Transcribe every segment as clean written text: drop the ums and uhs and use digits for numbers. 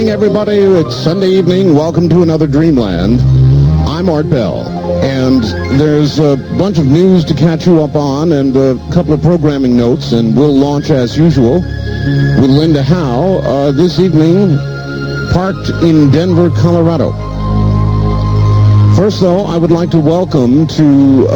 evening, everybody. It's Sunday evening. Welcome to another Dreamland. I'm Art Bell, and there's a bunch of news to catch you up on and a couple of programming notes, and we'll launch as usual with Linda Howe this evening, parked in Denver, Colorado. First, though, I would like to welcome to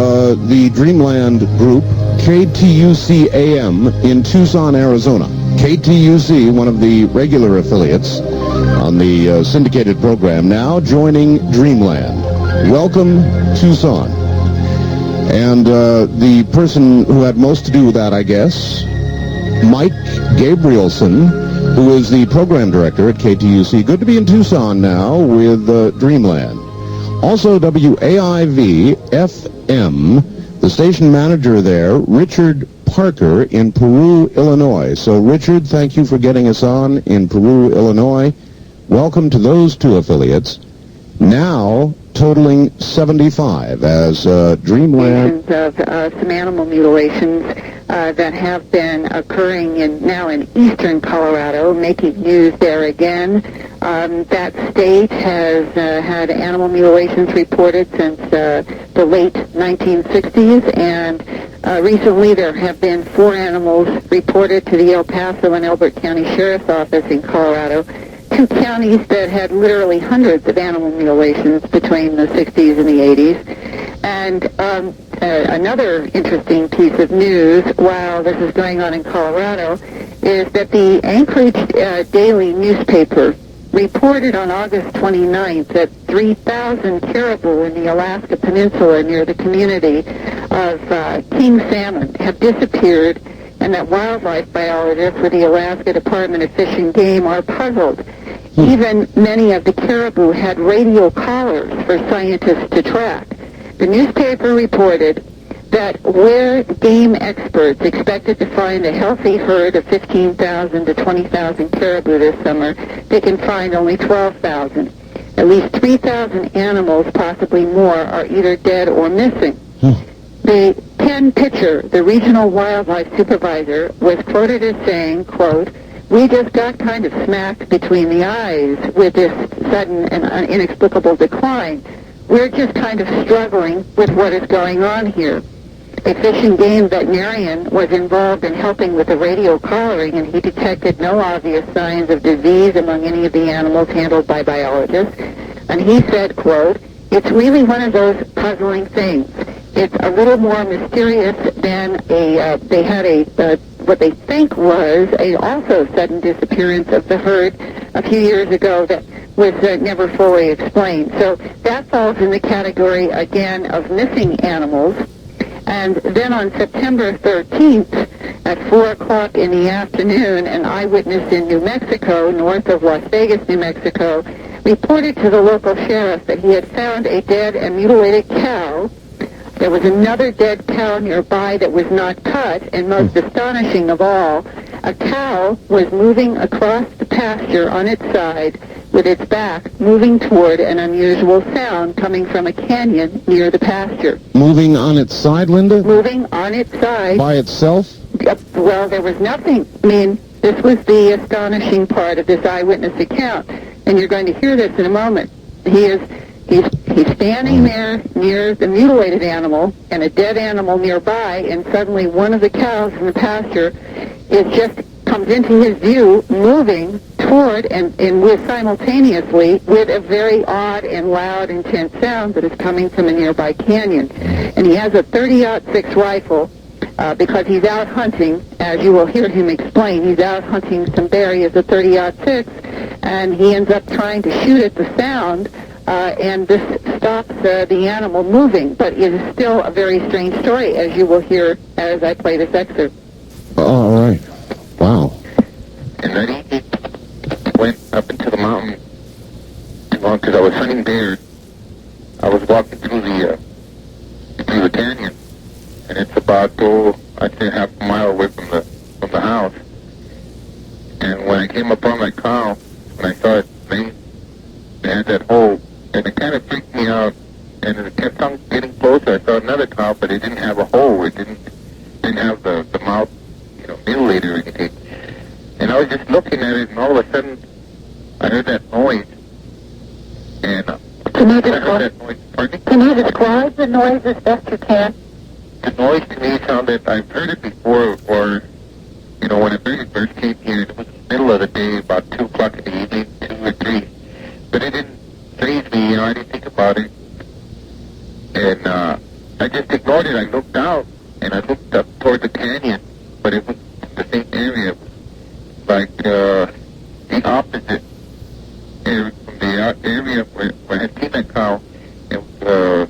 the Dreamland group KTUC AM in Tucson, Arizona. KTUC, one of the regular affiliates on the syndicated program, now joining Dreamland. Welcome, Tucson. And the person who had most to do with that, I guess, Mike Gabrielson, who is the program director at KTUC. Good to be in Tucson now with Dreamland. Also, WAIV-FM, the station manager there, Richard Parker in Peru, Illinois. So, Richard, thank you for getting us on in Peru, Illinois. Welcome to those two affiliates, now totaling 75 as Dreamland. Of some animal mutilations that have been occurring now in eastern Colorado, making news there again. That state has had animal mutilations reported since the late 1960s, and recently there have been 4 animals reported to the El Paso and Elbert County Sheriff's Office in Colorado, 2 counties that had literally hundreds of animal mutilations between the 60s and the 80s. And another interesting piece of news while this is going on in Colorado is that the Anchorage Daily newspaper reported on August 29th that 3,000 caribou in the Alaska Peninsula near the community of king salmon have disappeared, and that wildlife biologists with the Alaska Department of Fish and Game are puzzled. Even many of the caribou had radio collars for scientists to track. The newspaper reported that where game experts expected to find a healthy herd of 15,000 to 20,000 caribou this summer, they can find only 12,000. At least 3,000 animals, possibly more, are either dead or missing. The Ken Pitcher, the regional wildlife supervisor, was quoted as saying, quote, "We just got kind of smacked between the eyes with this sudden and inexplicable decline. We're just kind of struggling with what is going on here." A fish and game veterinarian was involved in helping with the radio collaring, and he detected no obvious signs of disease among any of the animals handled by biologists. And he said, quote, "It's really one of those puzzling things. It's a little more mysterious than they had what they think was a also sudden disappearance of the herd a few years ago that was never fully explained." So that falls in the category, again, of missing animals. And then on September 13th, at 4 o'clock in the afternoon, an eyewitness in New Mexico, north of Las Vegas, New Mexico, reported to the local sheriff that he had found a dead and mutilated cow. There was another dead cow nearby that was not cut, and most astonishing of all, a cow was moving across the pasture on its side with its back moving toward an unusual sound coming from a canyon near the pasture. Moving on its side, Linda? Moving on its side. By itself? Well, there was nothing. I mean, this was the astonishing part of this eyewitness account, and you're going to hear this in a moment. He's standing there near the mutilated animal and a dead animal nearby, and suddenly one of the cows in the pasture comes into his view, moving toward and with simultaneously with a very odd and loud, intense sound that is coming from a nearby canyon. And he has a .30-06 rifle because he's out hunting, as you will hear him explain. He's out hunting some bear. He has a .30-06, and he ends up trying to shoot at the sound. And this stops the animal moving, but it is still a very strange story, as you will hear as I play this excerpt. All right. Wow. And then he went up into the mountain because I was hunting bears. I was walking through the canyon, and it's about I'd say half a mile away from the house. And when I came upon that cow, and I saw it, they had that hole. And it kind of freaked me out, and it kept on getting closer. I saw another cow, but it didn't have a hole. It didn't have the mouth, mutilated or anything. And I was just looking at it, and all of a sudden, I I heard that noise, and Can you I heard describe, that noise. Pardon me? can you describe the noise as best you can? The noise to me sounded, I've heard it before, or, you know, when I first came here, it was the middle of the day, about 2 o'clock in the evening, 2 or 3. But it didn't faze me, you know, I didn't think about it. And I just ignored it. I looked out, and I looked up toward the canyon, but it was the same area. It was like the opposite area from the area where I had seen that cow. It was,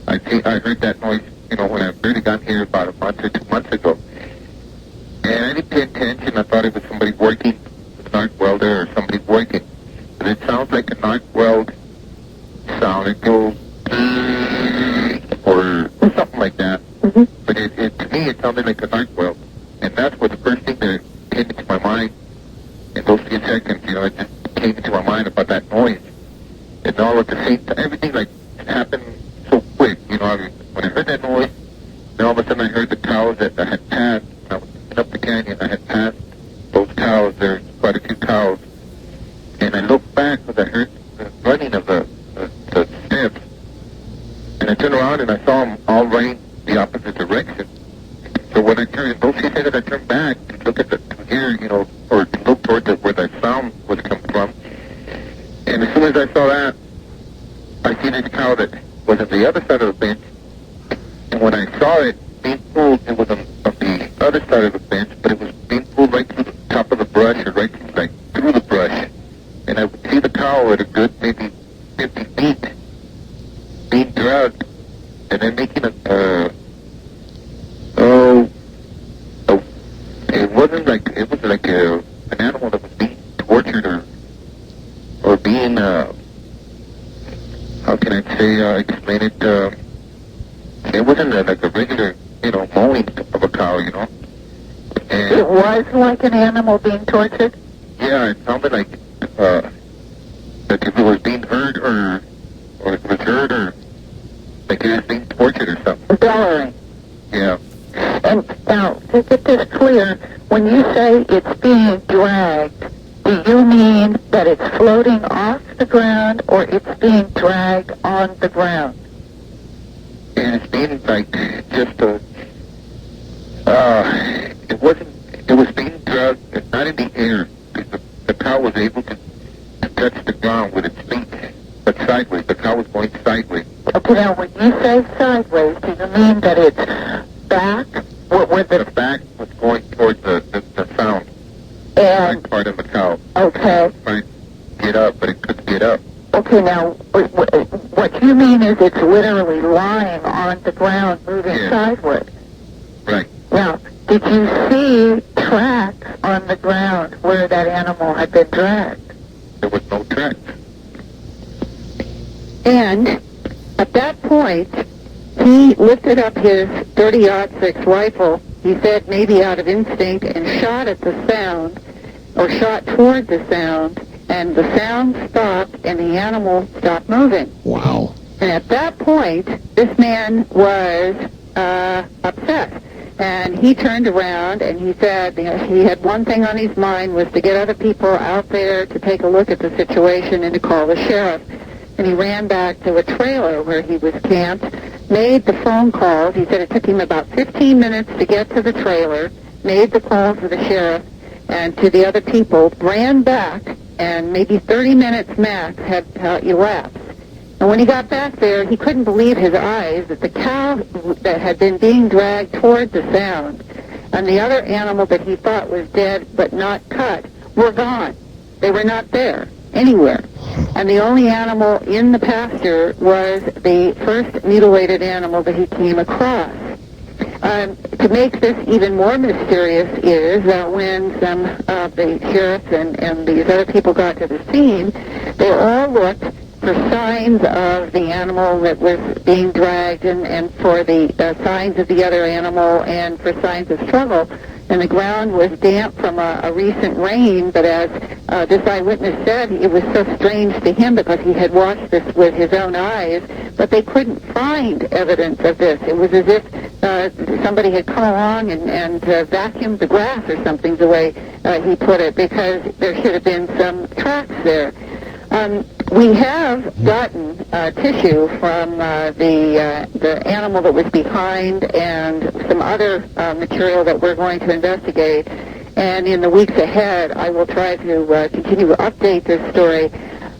I heard that noise, you know, when I really got here about a month or 2 months ago. And I didn't pay attention. I thought it was somebody working, an arc welder or somebody working. But it sounds like an arc weld sound. It goes or something like that. Mm-hmm. But to me, it sounded like an arc weld. And that's what the first thing that came into my mind in those few seconds, you know, it just came into my mind about that noise. And all at the same time, everything like happened so quick, you know. When I heard that noise, then all of a sudden I heard the cows that I had passed. When I was looking up the canyon, I had passed those cows. There's quite a few cows. And I looked back because I heard the running of the steps. And I turned around and I saw them all running the opposite direction. So when I turned, those few seconds I turned back to look at to hear, you know, or to look toward where the sound was coming from. And as soon as I saw that, I seen this cow that was on the other side of the bench. And when I saw it being pulled, it was on the other side of the bench, but it was being pulled right through the top of the brush, or right through the brush. And I would see the cow at a good maybe 50 feet being dragged, and then making it was like an animal that was being tortured or being how can I say explain it? It wasn't like a regular, you know, mowing of a cow, you know. And It was like an animal being tortured? yeah, it sounded like if it was being heard or it was heard or like it was being tortured or something. Bellowing. Yeah. And now, to get this clear, when you say it's being dragged, do you mean that it's floating off the ground or it's being dragged on the ground? And it's being like just it was being dragged, not in the air, because the cow was able to touch the ground with its feet, but sideways. The cow was going sideways. Okay, now when you say sideways, do you mean that it's back? The back was going towards the sound. And, Back part of the cow. okay. Trying to get up, but it couldn't get up. Okay, now, what you mean is it's literally lying on the ground, moving Yeah. sideways. Right. Now, did you see tracks on the ground where that animal had been dragged? There was no tracks. And at that point, he lifted up his .30-06 rifle, he said maybe out of instinct, and shot at the sound, or shot toward the sound, and the sound stopped and the animal stopped moving. Wow. And at that point, this man was upset. And he turned around and he said, you know, he had one thing on his mind, was to get other people out there to take a look at the situation and to call the sheriff. And he ran back to a trailer where he was camped, made the phone calls. He said it took him about 15 minutes to get to the trailer, made the calls to the sheriff and to the other people, ran back, and maybe 30 minutes max had elapsed. And when he got back there, he couldn't believe his eyes that the cow that had been being dragged toward the sound and the other animal that he thought was dead but not cut were gone. They were not there anywhere. And the only animal in the pasture was the first mutilated animal that he came across. To make this even more mysterious is that when some of the sheriffs and these other people got to the scene, they all looked for signs of the animal that was being dragged and for the signs of the other animal and for signs of struggle. and the ground was damp from a recent rain, but as this eyewitness said, it was so strange to him because he had watched this with his own eyes, but they couldn't find evidence of this. It was as if somebody had come along and vacuumed the grass or something, the way he put it, because there should have been some tracks there. We have gotten tissue from the animal that was behind and some other material that we're going to investigate. And in the weeks ahead, I will try to continue to update this story.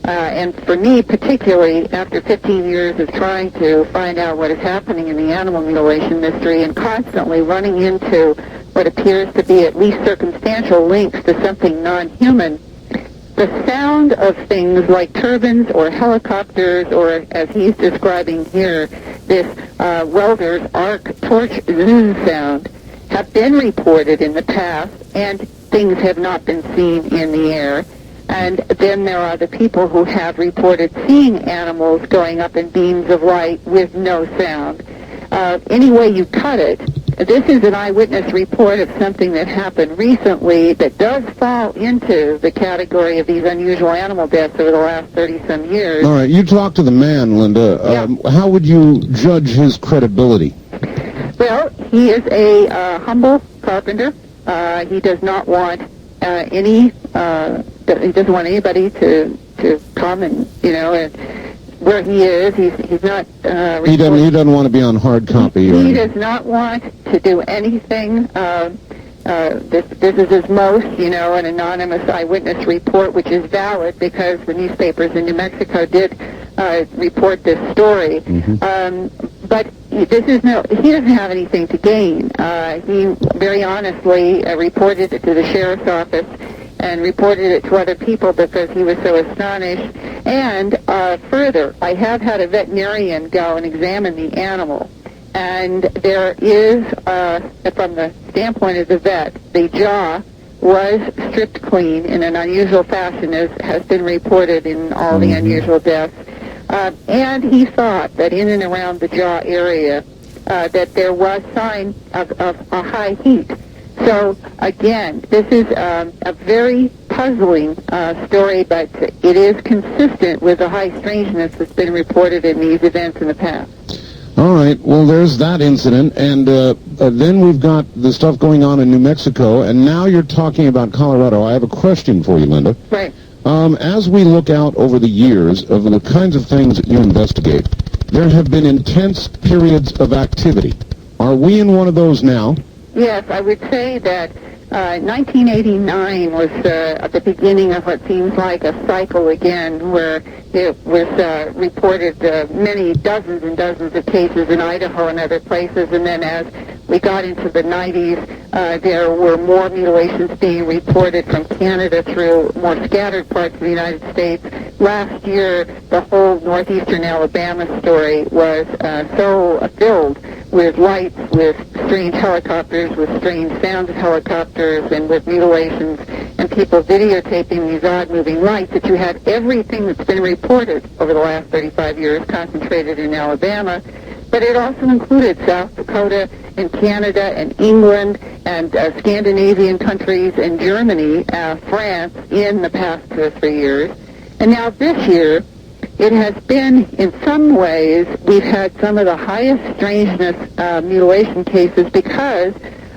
And for me, particularly, after 15 years of trying to find out what is happening in the animal mutilation mystery and constantly running into what appears to be at least circumstantial links to something non-human, the sound of things like turbines or helicopters, or as he's describing here, this welder's arc torch zoom sound, have been reported in the past, and things have not been seen in the air. And then there are the people who have reported seeing animals going up in beams of light with no sound. Any way you cut it, this is an eyewitness report of something that happened recently that does fall into the category of these unusual animal deaths over the last 30-some years. All right, you talked to the man, Linda. Yeah. How would you judge his credibility? Well, he is a humble carpenter. He does not want he doesn't want anybody to come and, where he is. He's not. He doesn't want to be on hard copy. He does not want to do anything. This is his most, an anonymous eyewitness report, which is valid because the newspapers in New Mexico did report this story. Mm-hmm. But he doesn't have anything to gain. He very honestly reported it to the sheriff's office and reported it to other people because he was so astonished. And further, I have had a veterinarian go and examine the animal. And there is, from the standpoint of the vet, the jaw was stripped clean in an unusual fashion, as has been reported in all the unusual deaths. And he thought that in and around the jaw area that there was sign of a high heat. So, again, this is a very puzzling story, but it is consistent with the high strangeness that's been reported in these events in the past. All right, well, there's that incident, and then we've got the stuff going on in New Mexico, and now you're talking about Colorado. I have a question for you, Linda. Right. As we look out over the years of the kinds of things that you investigate, there have been intense periods of activity. Are we in one of those now? Yes, I would say that 1989 was at the beginning of what seems like a cycle again, where it was reported many dozens and dozens of cases in Idaho and other places, and then as we got into the 90s, there were more mutilations being reported from Canada through more scattered parts of the United States. Last year, the whole northeastern Alabama story was so filled with lights, with strange helicopters, with strange sounds of helicopters, and with mutilations, and people videotaping these odd-moving lights, that you had everything that's been reported over the last 35 years concentrated in Alabama. But it also included South Dakota and Canada and England and Scandinavian countries and Germany, France, in the past 2 or 3 years. And now this year, it has been, in some ways, we've had some of the highest strangeness mutilation cases because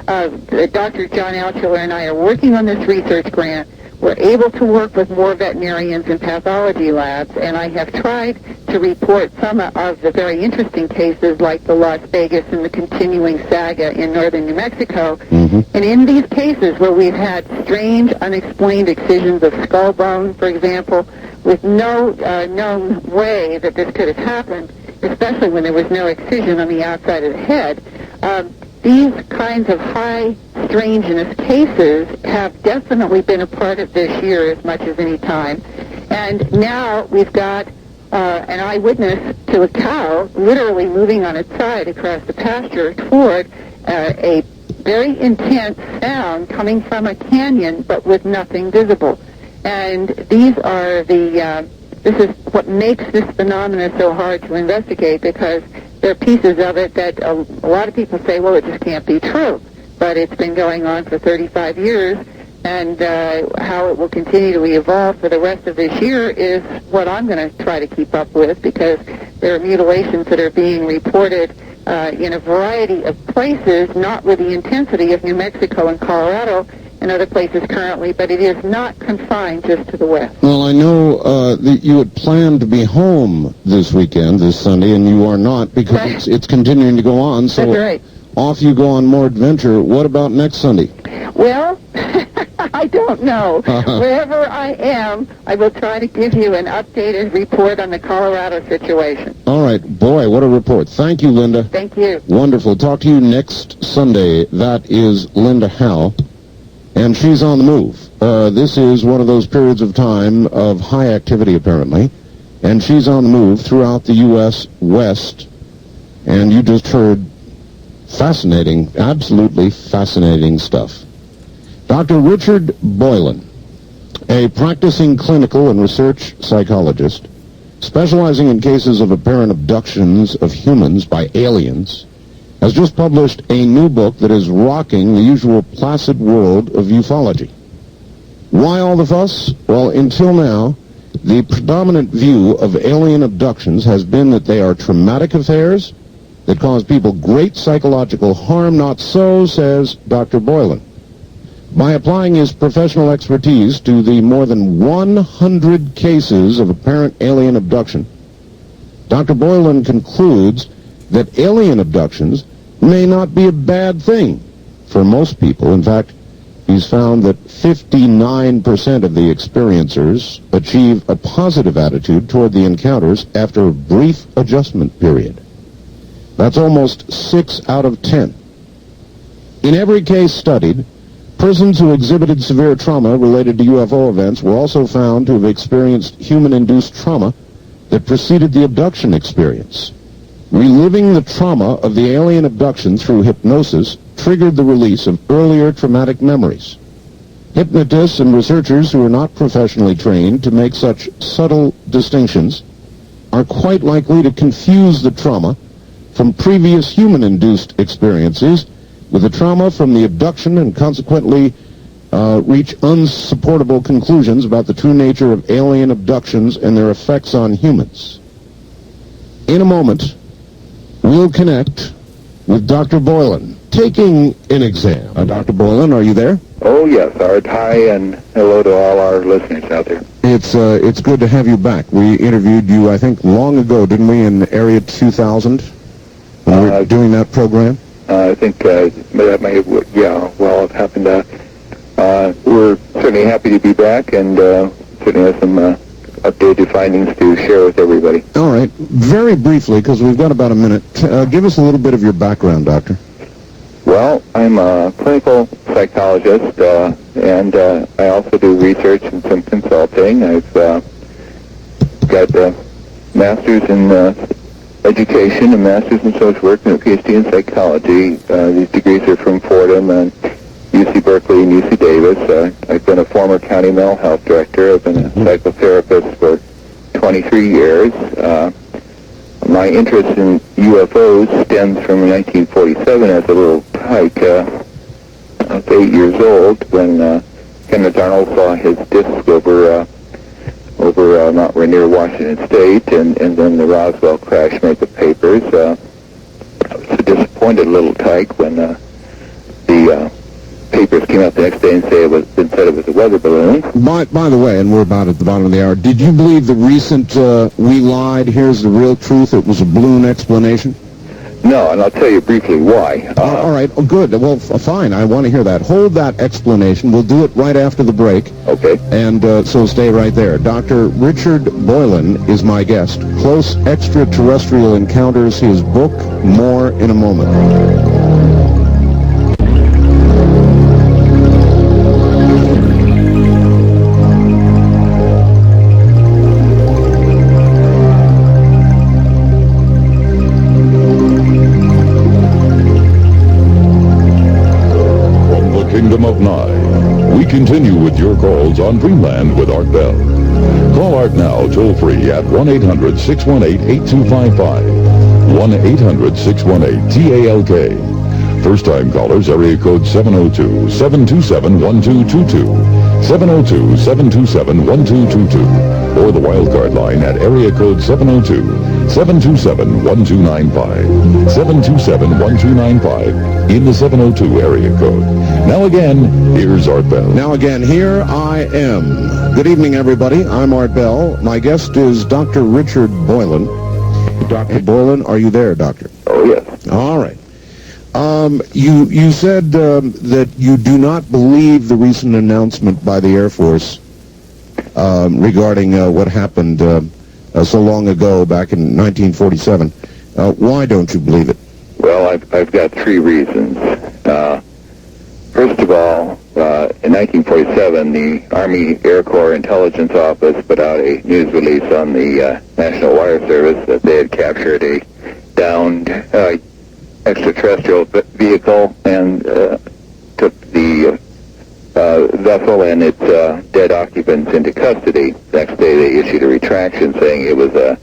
Dr. John Altshuler and I are working on this research grant. We're able to work with more veterinarians and pathology labs, and I have tried to report some of the very interesting cases like the Las Vegas and the continuing saga in northern New Mexico. Mm-hmm. And in these cases where we've had strange, unexplained excisions of skull bone, for example, with no known way that this could have happened, especially when there was no excision on the outside of the head, these kinds of high strangeness cases have definitely been a part of this year as much as any time. And now we've got an eyewitness to a cow literally moving on its side across the pasture toward a very intense sound coming from a canyon, but with nothing visible. And these are this is what makes this phenomena so hard to investigate, because there are pieces of it that a lot of people say, well, it just can't be true. but it's been going on for 35 years, and how it will continue to evolve for the rest of this year is what I'm going to try to keep up with, because there are mutilations that are being reported in a variety of places, not with the intensity of New Mexico and Colorado and other places currently, but it is not confined just to the West. Well, I know that you had planned to be home this weekend, this Sunday, and you are not, because it's continuing to go on. So that's right. Off you go on more adventure. What about next Sunday? Well, I don't know. Wherever I am, I will try to give you an updated report on the Colorado situation. All right. Boy, what a report. Thank you, Linda. Thank you. Wonderful. Talk to you next Sunday. That is Linda Howe, and she's on the move. This is one of those periods of time of high activity, apparently, and she's on the move throughout the U.S. West, and you just heard fascinating, absolutely fascinating stuff. Dr. Richard Boylan, a practicing clinical and research psychologist, specializing in cases of apparent abductions of humans by aliens, has just published a new book that is rocking the usual placid world of ufology. Why all the fuss? Well, until now, the predominant view of alien abductions has been that they are traumatic affairs that cause people great psychological harm. Not so, says Dr. Boylan. By applying his professional expertise to the more than 100 cases of apparent alien abduction, Dr. Boylan concludes that alien abductions may not be a bad thing for most people. In fact, he's found that 59% of the experiencers achieve a positive attitude toward the encounters after a brief adjustment period. That's almost 6 out of 10. In every case studied, persons who exhibited severe trauma related to UFO events were also found to have experienced human-induced trauma that preceded the abduction experience. Reliving the trauma of the alien abduction through hypnosis triggered the release of earlier traumatic memories. Hypnotists and researchers who are not professionally trained to make such subtle distinctions are quite likely to confuse the trauma from previous human-induced experiences with the trauma from the abduction, and consequently reach unsupportable conclusions about the true nature of alien abductions and their effects on humans. In a moment, we'll connect with Dr. Boylan, taking an exam. Dr. Boylan, are you there? Oh, yes, Art. Hi, and hello to all our listeners out there. It's good to have you back. We interviewed you, I think, long ago, didn't we, in Area 2000, when we were doing that program? I think that may have happened. We're certainly happy to be back, and certainly have some updated findings to share with everybody. All right. Very briefly, because we've got about a minute, give us a little bit of your background, Doctor. Well, I'm a clinical psychologist, and I also do research and some consulting. I've got a master's in education, a master's in social work, and a PhD in psychology. These degrees are from Fordham and UC Berkeley and UC Davis. I've been a former county mental health director. I've been a psychotherapist for 23 years. My interest in UFOs stems from 1947 as a little tyke. I was 8 years old when Kenneth Arnold saw his disc over Mount Rainier, Washington State, and then the Roswell crash made the papers. I was a disappointed little tyke when the papers came out the next day and said it was a weather balloon. By the way, and we're about at the bottom of the hour, did you believe the recent "we lied, here's the real truth"? It was a balloon explanation? No, and I'll tell you briefly why. All right. Oh, good. Well, fine. I want to hear that. Hold that explanation. We'll do it right after the break. Okay. And so stay right there. Dr. Richard Boylan is my guest. Close Extraterrestrial Encounters, his book. More in a moment. Kingdom of Nye. We continue with your calls on Dreamland with Art Bell. Call Art now, toll-free at 1-800-618-8255. 1-800-618-TALK. First-time callers, area code 702-727-1222. 702-727-1222. Or the wildcard line at area code 702-727-1295. 727-1295 in the 702 area code. Now again, here's Art Bell. Now again, here I am. Good evening, everybody. I'm Art Bell. My guest is Dr. Richard Boylan. Dr. Boylan, are you there, Doctor? Oh, yes. All right. You said that you do not believe the recent announcement by the Air Force regarding what happened so long ago, back in 1947. Why don't you believe it? Well, I've got three reasons. First of all, in 1947, the Army Air Corps Intelligence Office put out a news release on the National Wire Service that they had captured a downed extraterrestrial vehicle and took the vessel and its dead occupants into custody. Next day, they issued a retraction saying it was a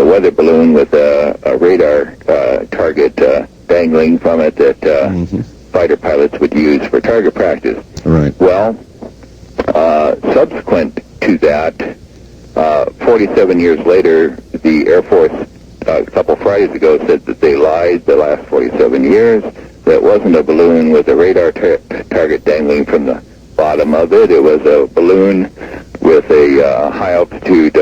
weather balloon with a radar target dangling from it that fighter pilots would use for target practice. Right. Well, subsequent to that, 47 years later, the Air Force, a couple Fridays ago, said that they lied the last 47 years. That wasn't a balloon with a radar target dangling from the bottom of it. It was a balloon with a high-altitude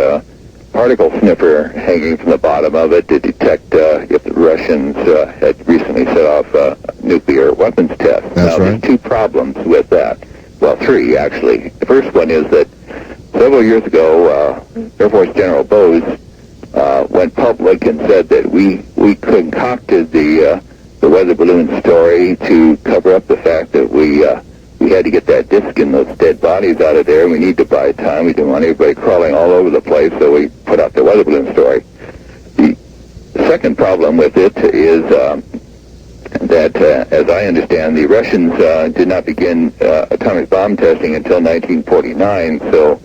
particle sniffer hanging from the bottom of it to detect if the Russians had recently set off a nuclear weapons test. That's right. There's two problems with that. Well, three, actually. The first one is that several years ago, Air Force General Bose went public and said that we concocted the weather balloon story to cover up the fact that we had to get that disc and those dead bodies out of there. We need to buy time. We didn't want everybody crawling all over the place, so we put out the weather balloon story. The second problem with it is that, as I understand, the Russians did not begin atomic bomb testing until 1949, so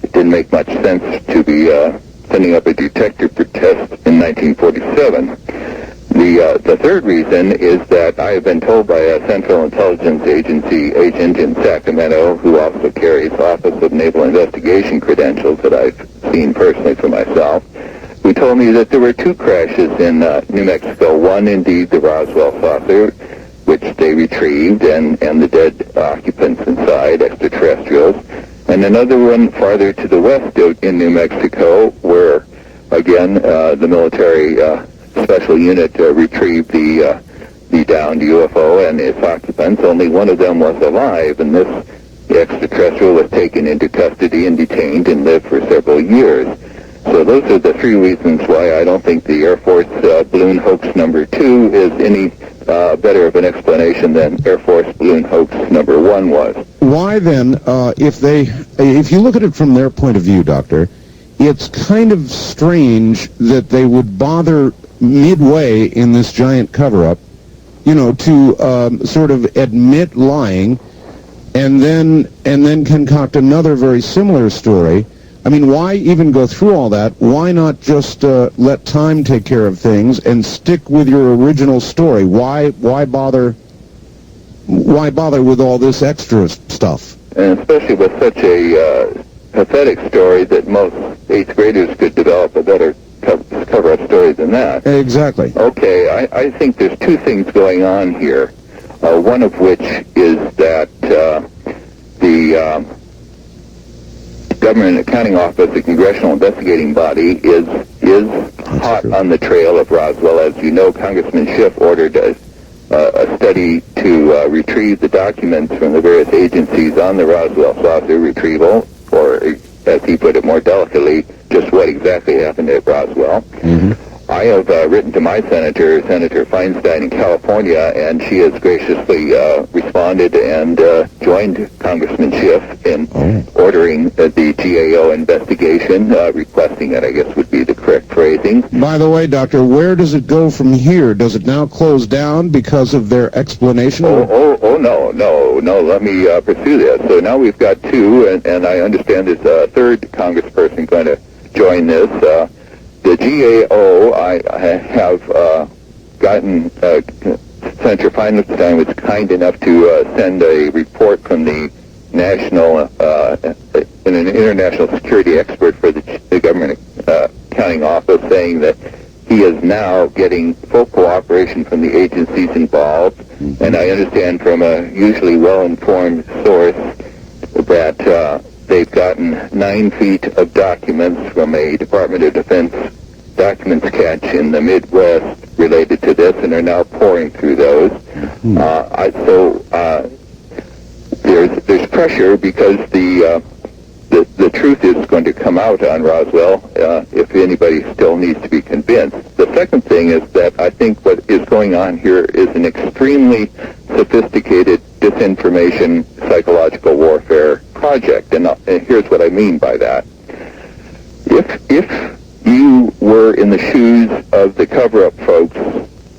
it didn't make much sense to be sending up a detector for test in 1947. The third reason is that I have been told by a Central Intelligence Agency agent in Sacramento, who also carries Office of Naval Investigation credentials that I've seen personally for myself, who told me that there were two crashes in New Mexico. One, indeed, the Roswell saucer, which they retrieved, and the dead occupants inside, extraterrestrials, and another one farther to the west in New Mexico, where, again, the military special unit retrieved the downed UFO and its occupants. Only one of them was alive, and this extraterrestrial was taken into custody and detained and lived for several years. So those are the three reasons why I don't think the Air Force balloon hoax number 2 is any better of an explanation than Air Force balloon hoax number 1 was. Why then, if you look at it from their point of view, Doctor, it's kind of strange that they would bother midway in this giant cover-up, to sort of admit lying and then concoct another very similar story. I mean, why even go through all that? Why not just let time take care of things and stick with your original story? Why bother with all this extra stuff? And especially with such a pathetic story that most 8th graders could develop a better cover-up story than that. Exactly. Okay, I think there's two things going on here. One of which is that the Government Accounting Office, the congressional investigating body, is hot on the trail of Roswell. As you know, Congressman Schiff ordered a study to retrieve the documents from the various agencies on the Roswell saucer retrieval, or, as he put it more delicately, just what exactly happened at Roswell. Mm-hmm. I have written to my senator, Senator Feinstein in California, and she has graciously responded and joined Congressman Schiff in ordering the GAO investigation, requesting it, I guess would be the correct phrasing. By the way, Doctor, where does it go from here? Does it now close down because of their explanation? No, let me pursue this. So now we've got two, and I understand there's a third congressperson going to join this. The GAO, I have gotten Senator Feinstein was kind enough to send a report from the an international security expert for the government accounting office, saying that he is now getting full cooperation from the agencies involved. Mm-hmm. And I understand from a usually well-informed source that they've gotten 9 feet of documents from a Department of Defense documents cache in the Midwest related to this, and are now pouring through those. Mm-hmm. There's pressure because the truth is going to come out on Roswell if anybody still needs to be convinced. The second thing is that I think what is going on here is an extremely sophisticated disinformation psychological warfare project, and here's what I mean by that. If you were in the shoes of the cover-up folks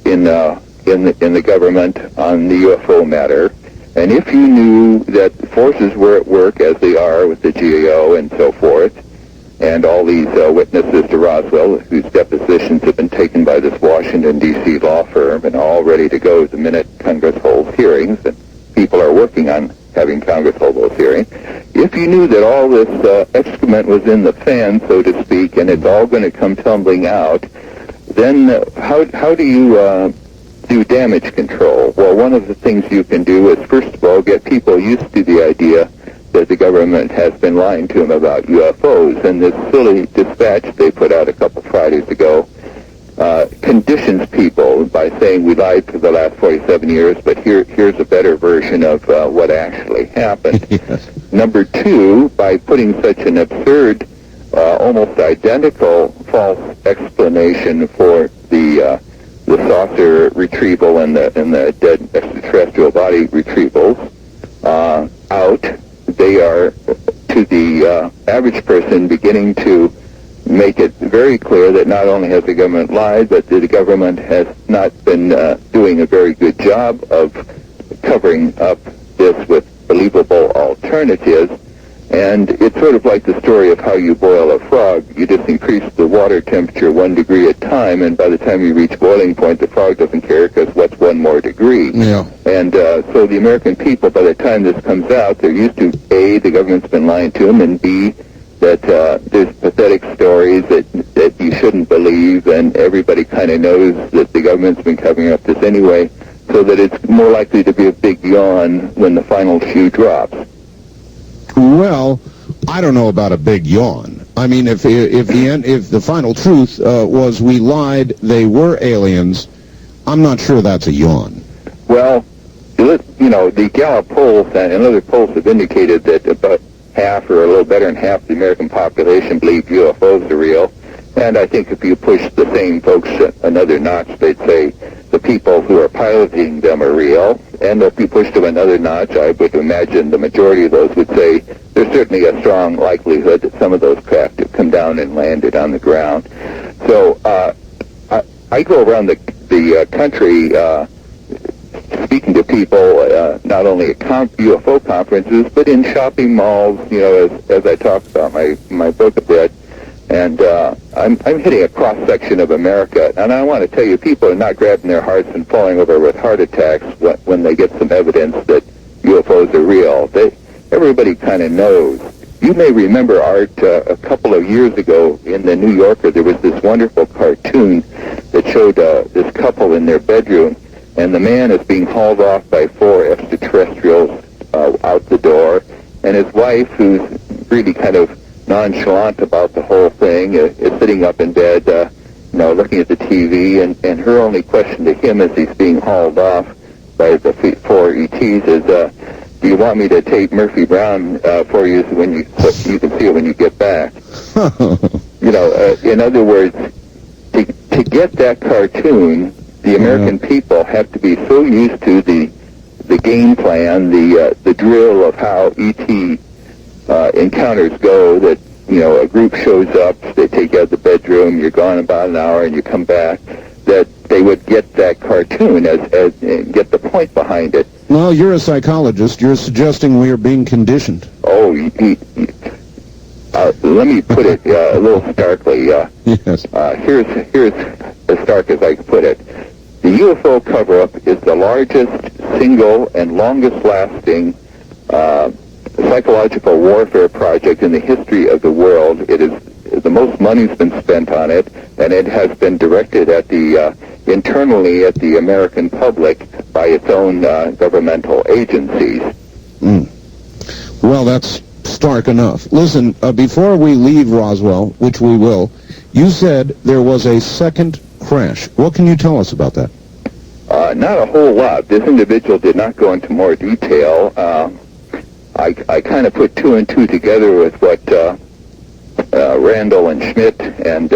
in the government on the UFO matter, and if you knew that forces were at work, as they are with the GAO and so forth, and all these witnesses to Roswell, whose depositions have been taken by this Washington, D.C. law firm, and all ready to go the minute Congress holds hearings, and people are working on having Congress hold those hearings, if you knew that all this excrement was in the fan, so to speak, and it's all going to come tumbling out, then how do you do damage control? Well, one of the things you can do is, first of all, get people used to the idea that the government has been lying to them about UFOs. And this silly dispatch they put out a couple Fridays ago conditions people by saying we lied for the last 47 years, but here's a better version of what actually happened. Yes. Number two, by putting such an absurd, almost identical false explanation for the saucer retrieval and the dead extraterrestrial body retrievals out, they are, to the average person, beginning to make it very clear that not only has the government lied, but the government has not been doing a very good job of covering up this with believable alternatives. And it's sort of like the story of how you boil a frog. You just increase the water temperature 1 degree at a time, and by the time you reach boiling point, the frog doesn't care because what's 1 more degree? Yeah. And so the American people, by the time this comes out, they're used to, A, the government's been lying to them, and B, that there's pathetic stories that you shouldn't believe, and everybody kind of knows that the government's been covering up this anyway, so that it's more likely to be a big yawn when the final shoe drops. Well, I don't know about a big yawn. I mean, if the final truth was we lied, they were aliens, I'm not sure that's a yawn. Well, the Gallup polls and other polls have indicated that about half, or a little better than half, the American population believe UFOs are real. And I think if you push the same folks another notch, they'd say the people who are piloting them are real. And if you push them another notch, I would imagine the majority of those would say there's certainly a strong likelihood that some of those craft have come down and landed on the ground. So I go around the country speaking to people, not only at UFO conferences, but in shopping malls, as I talk about my book a bit. And I'm hitting a cross-section of America, and I want to tell you, people are not grabbing their hearts and falling over with heart attacks when they get some evidence that UFOs are real. Everybody kind of knows. You may remember, Art, a couple of years ago in the New Yorker, there was this wonderful cartoon that showed this couple in their bedroom, and the man is being hauled off by 4 extraterrestrials out the door, and his wife, who's really kind of nonchalant about the whole thing, is sitting up in bed, looking at the TV, and her only question to him as he's being hauled off by the 4 ETs is, do you want me to tape Murphy Brown for you so you can see it when you get back? In other words, to get that cartoon, the American people have to be so used to the game plan, the drill of how ET encounters go, that a group shows up, they take you out of the bedroom, you're gone about an hour, and you come back, that they would get that cartoon as get the point behind it. Well, you're a psychologist. You're suggesting we are being conditioned. Oh, let me put it a little starkly. Yes. Here's as stark as I can put it. The UFO cover-up is the largest single and longest-lasting psychological warfare project in the history of the world. It is the most money's been spent on it, and it has been directed at the internally at the American public by its own governmental agencies. Well, that's stark enough. Listen, before we leave Roswell, which we will, you said there was a second crash. What can you tell us about that? Not a whole lot. This individual did not go into more detail. I kind of put two and two together with what Randall and Schmidt and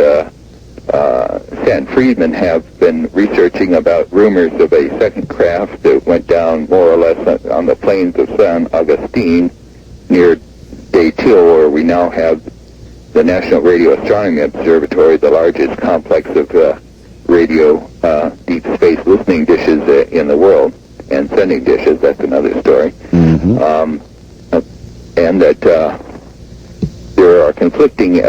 Stan Friedman have been researching about rumors of a second craft that went down more or less on the plains of San Agustin near Datil, where we now have the National Radio Astronomy Observatory, the largest complex of radio deep space listening dishes in the world, and sending dishes. That's another story. And that there are conflicting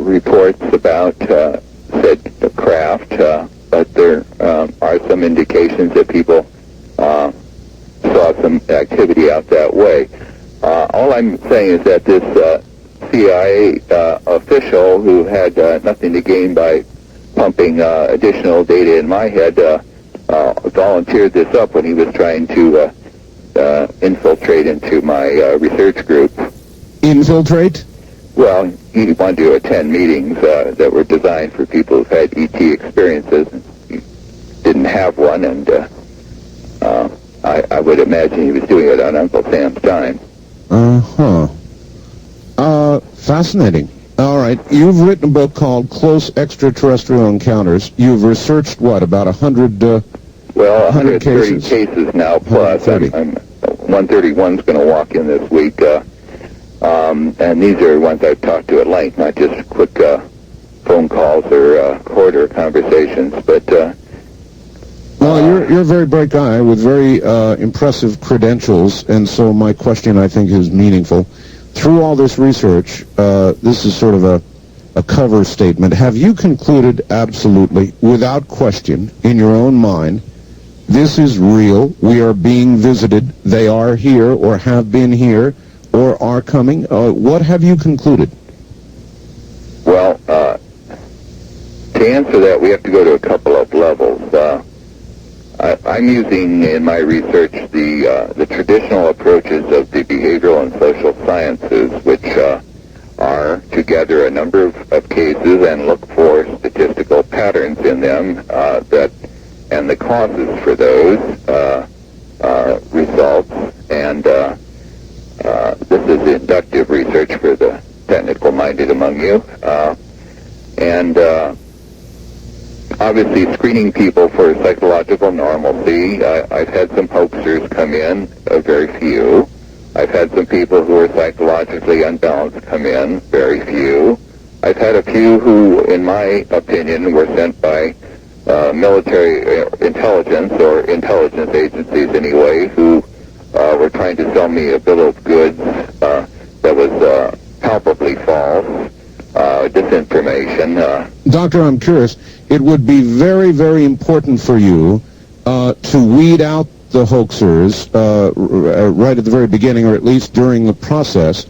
reports about said craft, but there are some indications that people saw some activity out that way. All I'm saying is that this CIA official who had nothing to gain by pumping additional data in my head volunteered this up when he was trying to infiltrate into my research group. Infiltrate? Well, he wanted to attend meetings that were designed for people who've had ET experiences. He didn't have one, and I would imagine he was doing it on Uncle Sam's time. Fascinating. All right. You've written a book called Close Extraterrestrial Encounters. You've researched, what, about 100 well, 130 cases now, plus. 131's going to walk in this week. And these are ones I've talked to at length, not just quick phone calls or quarter conversations, but... well, you're a very bright guy with very impressive credentials, and so my question, I think, is meaningful. Through all this research, this is sort of a cover statement. Have you concluded absolutely, without question, in your own mind, this is real, we are being visited, they are here, or have been here, or are coming? What have you concluded? Well, to answer that, we have to go to a couple of levels. I'm using in my research the traditional approaches of the behavioral and social sciences, which are to gather a number of cases and look for statistical patterns in them and the causes for those results. And this is inductive research for the technical-minded among you. Obviously screening people for psychological normalcy. I've had some hoaxers come in, very few. I've had some people who are psychologically unbalanced come in, very few. I've had a few who, in my opinion, were sent by military intelligence or intelligence agencies anyway, who were trying to sell me a bill of goods that was palpably false, disinformation. Doctor, I'm curious. It would be very, very important for you to weed out the hoaxers right at the very beginning, or at least during the process,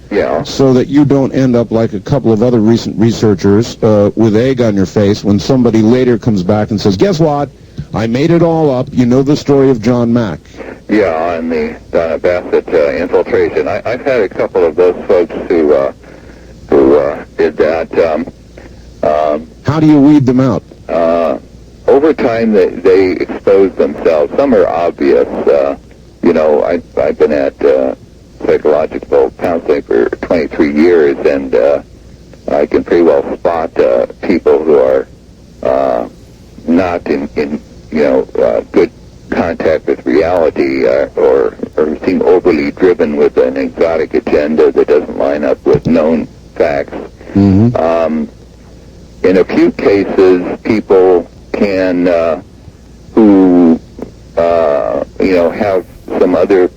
so that you don't end up like a couple of other recent researchers with egg on your face when somebody later comes back and says, guess what? I made it all up. You know the story of John Mack. Yeah, and the Donna Bassett infiltration. I've had a couple of those folks who did that. How do you weed them out? Over time, they expose themselves. Some are obvious. I've been at psychological counseling for 23 years, and I can pretty well spot people who are not in good contact with reality, or seem overly driven with an exotic agenda that doesn't line up with known facts. Mm-hmm. In a few cases, people can, who have some other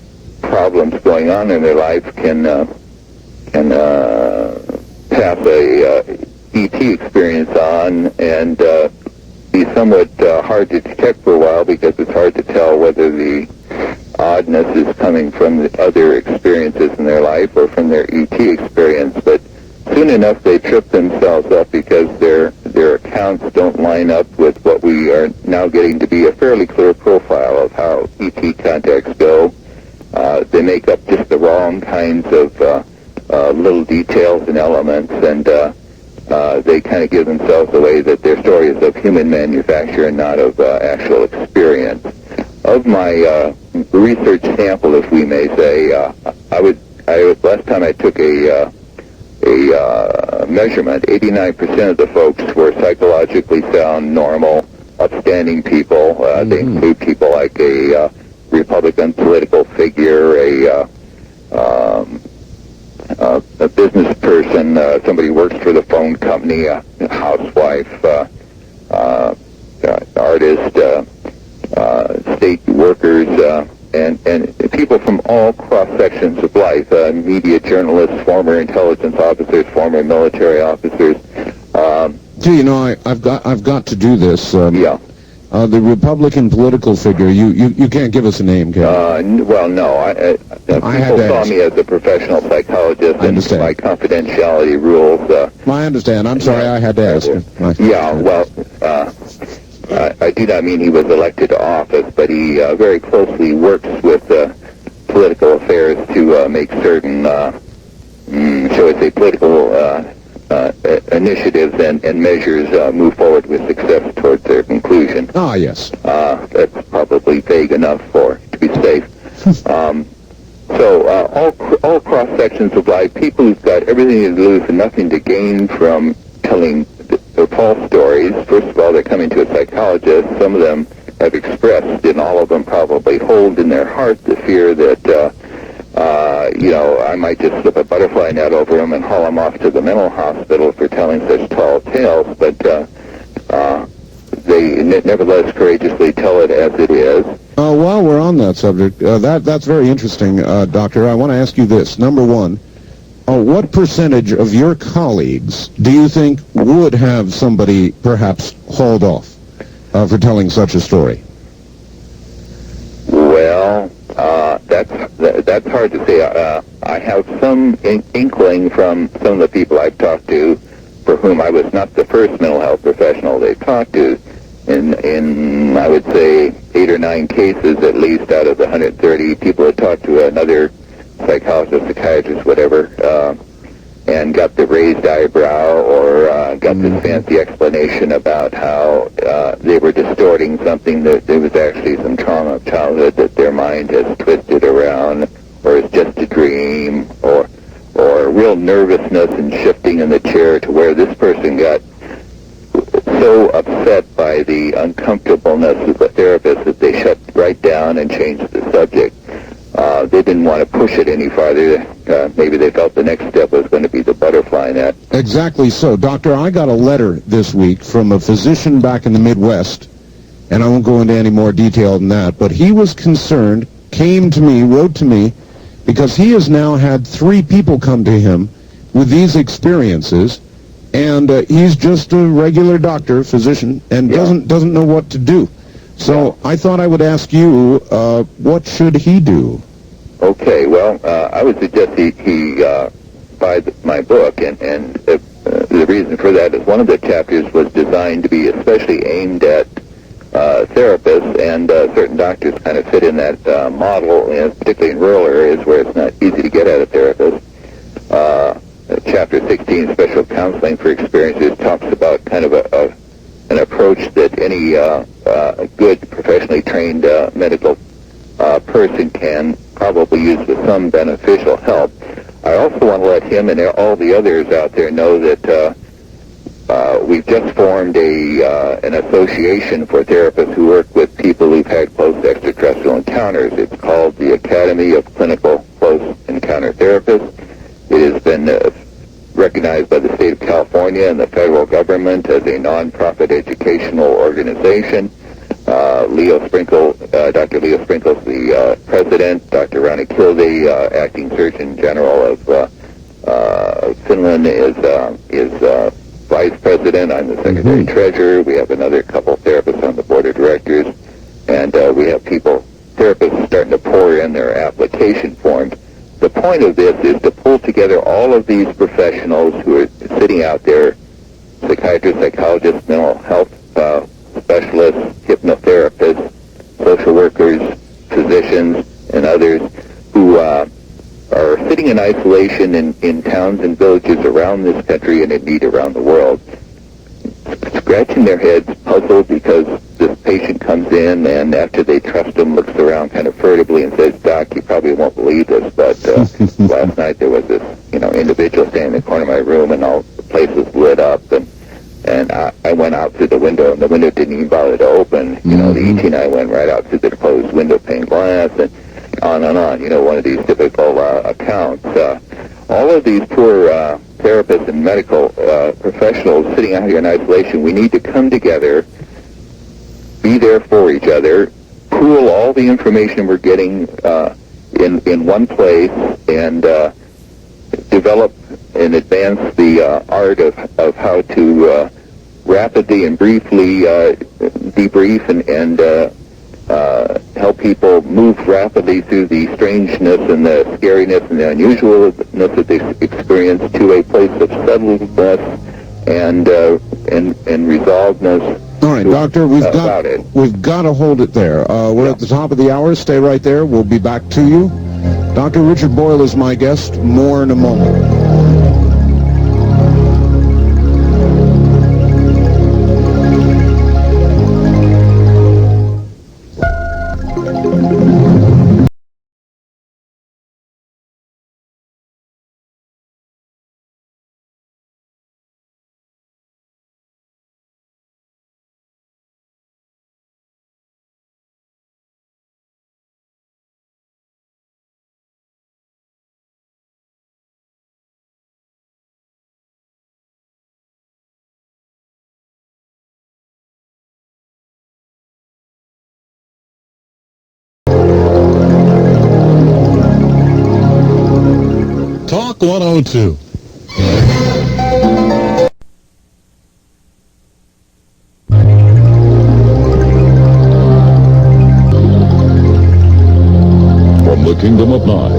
problems going on in their life, can pass a ET experience on and be somewhat hard to detect for a while because it's hard to tell whether the oddness is coming from the other experiences in their life or from their ET experience. But soon enough, they trip themselves up because their accounts don't line up with what we are now getting to be a fairly clear profile of how ET contacts go. They make up just the wrong kinds of little details and elements, and they kind of give themselves away that their story is of human manufacture and not of actual experience. Of my research sample, if we may say, last time I took a measurement, 89% of the folks were psychologically sound, normal, upstanding people. They include people like a Republican political figure, a business person, somebody who works for the phone company, a housewife, artist, state workers, and people from all cross-sections of life, media journalists, former intelligence officers, former military officers. Gee, I've got to do this. Yeah. The Republican political figure, you can't give us a name, can you? Well, no. People saw me as a professional psychologist, and my confidentiality rules. I understand. I'm sorry, I had to ask. I do not mean he was elected to office, but he very closely works with political affairs to make certain, shall we say, political initiatives and measures move forward with success towards their conclusion. Ah, yes. That's probably vague enough to be safe. So all cross sections of life, people who've got everything to lose and nothing to gain from telling the false stories. First of all, they're coming to a psychologist. Some of them have expressed, and all of them probably hold in their heart the fear that I might just slip a butterfly net over them and haul them off to the mental hospital for telling such tall tales, but they nevertheless courageously tell it as it is. While we're on that subject, that's very interesting, Doctor. I want to ask you this. Number one, what percentage of your colleagues do you think would have somebody perhaps hauled off for telling such a story? Well, that's hard to say. I have some inkling from some of the people I've talked to, for whom I was not the first mental health professional they've talked to. In I would say 8 or 9 cases at least out of the 130 people that talked to another psychologist, psychiatrist, whatever, and got the raised eyebrow or got this fancy explanation about how they were distorting something, that there was actually some trauma of childhood that their mind has twisted around, or is just a dream, or real nervousness and shifting in the chair to where this person got so upset by the uncomfortableness of the therapist that they shut right down and changed the subject. They didn't want to push it any farther. Maybe they felt the next step was going to be the butterfly net. Exactly so. Doctor, I got a letter this week from a physician back in the Midwest, and I won't go into any more detail than that, but he was concerned, came to me, wrote to me, because he has now had 3 people come to him with these experiences, and he's just a regular doctor, physician, and doesn't know what to do. So I thought I would ask you, what should he do? Okay, well, I would suggest he buy my book, and the reason for that is one of the chapters was designed to be especially aimed at therapists, and certain doctors kind of fit in that model, particularly in rural areas where it's not easy to get at a therapist. Chapter 16, Special Counseling for Experiencers, talks about kind of an approach that any good professionally trained medical person can probably use with some beneficial help. I also want to let him and all the others out there know that we've just formed an association for therapists who work with people who've had close extraterrestrial encounters. It's called the Academy of Clinical Close Encounter Therapists. It has been recognized by the state of California and the federal government as a nonprofit educational organization. Dr. Leo Sprinkle is the president. Dr. Ronnie Kilday, acting Surgeon General of Finland, is vice president. I'm the secretary treasurer. We have another couple therapists on the board of directors, and we have therapists starting to pour in their application forms. The point of this is to pull together all of these professionals who are sitting out there, psychiatrists, psychologists, mental health specialists, hypnotherapists, social workers, physicians, and others who are sitting in isolation in towns and villages around this country and indeed around the world, scratching their heads, puzzled because this patient comes in and after they trust him, looks around kind of furtively and says, "Doc, you probably won't believe this, but last night there was this, individual standing in the corner of my room and all the place was lit up and I went out through the window and the window didn't even bother to open. The ET and I went right out through the closed window pane glass and on and on. One of these typical accounts. All of these poor therapists and medical professionals sitting out here in isolation, we need to come together, be there for each other, pool all the information we're getting in one place, and develop and advance the art of how to rapidly and briefly debrief and help people move rapidly through the strangeness and the scariness and the unusualness that they experience to a place of settledness and resolvedness. All right, Doctor, we've got to hold it there. We're at the top of the hour. Stay right there. We'll be back to you. Dr. Richard Boyle is my guest. More in a moment. Talk 102. From the Kingdom of Nye,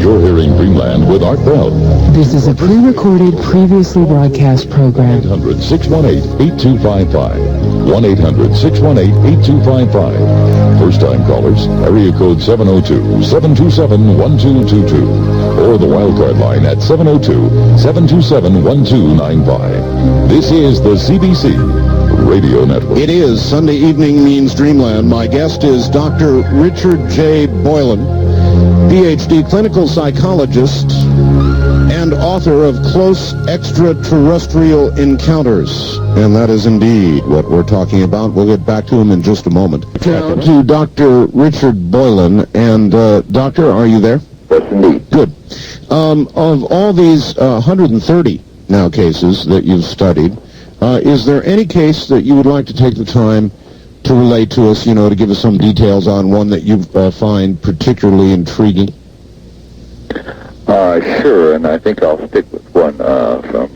you're hearing Dreamland with Art Bell. This is a pre-recorded, previously broadcast program. 1-800-618-8255. 1-800-618-8255. First-time callers, area code 702-727-1222. Or the wildcard line at 702-727-1295. This is the CBC Radio Network. It is Sunday Evening Means Dreamland. My guest is Dr. Richard J. Boylan, Ph.D. clinical psychologist and author of Close Extraterrestrial Encounters. And that is indeed what we're talking about. We'll get back to him in just a moment. Now to Dr. Richard Boylan. And, Doctor, are you there? Yes, indeed. Good. Of all these 130 now cases that you've studied, is there any case that you would like to take the time to relate to us, to give us some details on one that you find particularly intriguing? Sure, and I think I'll stick with one from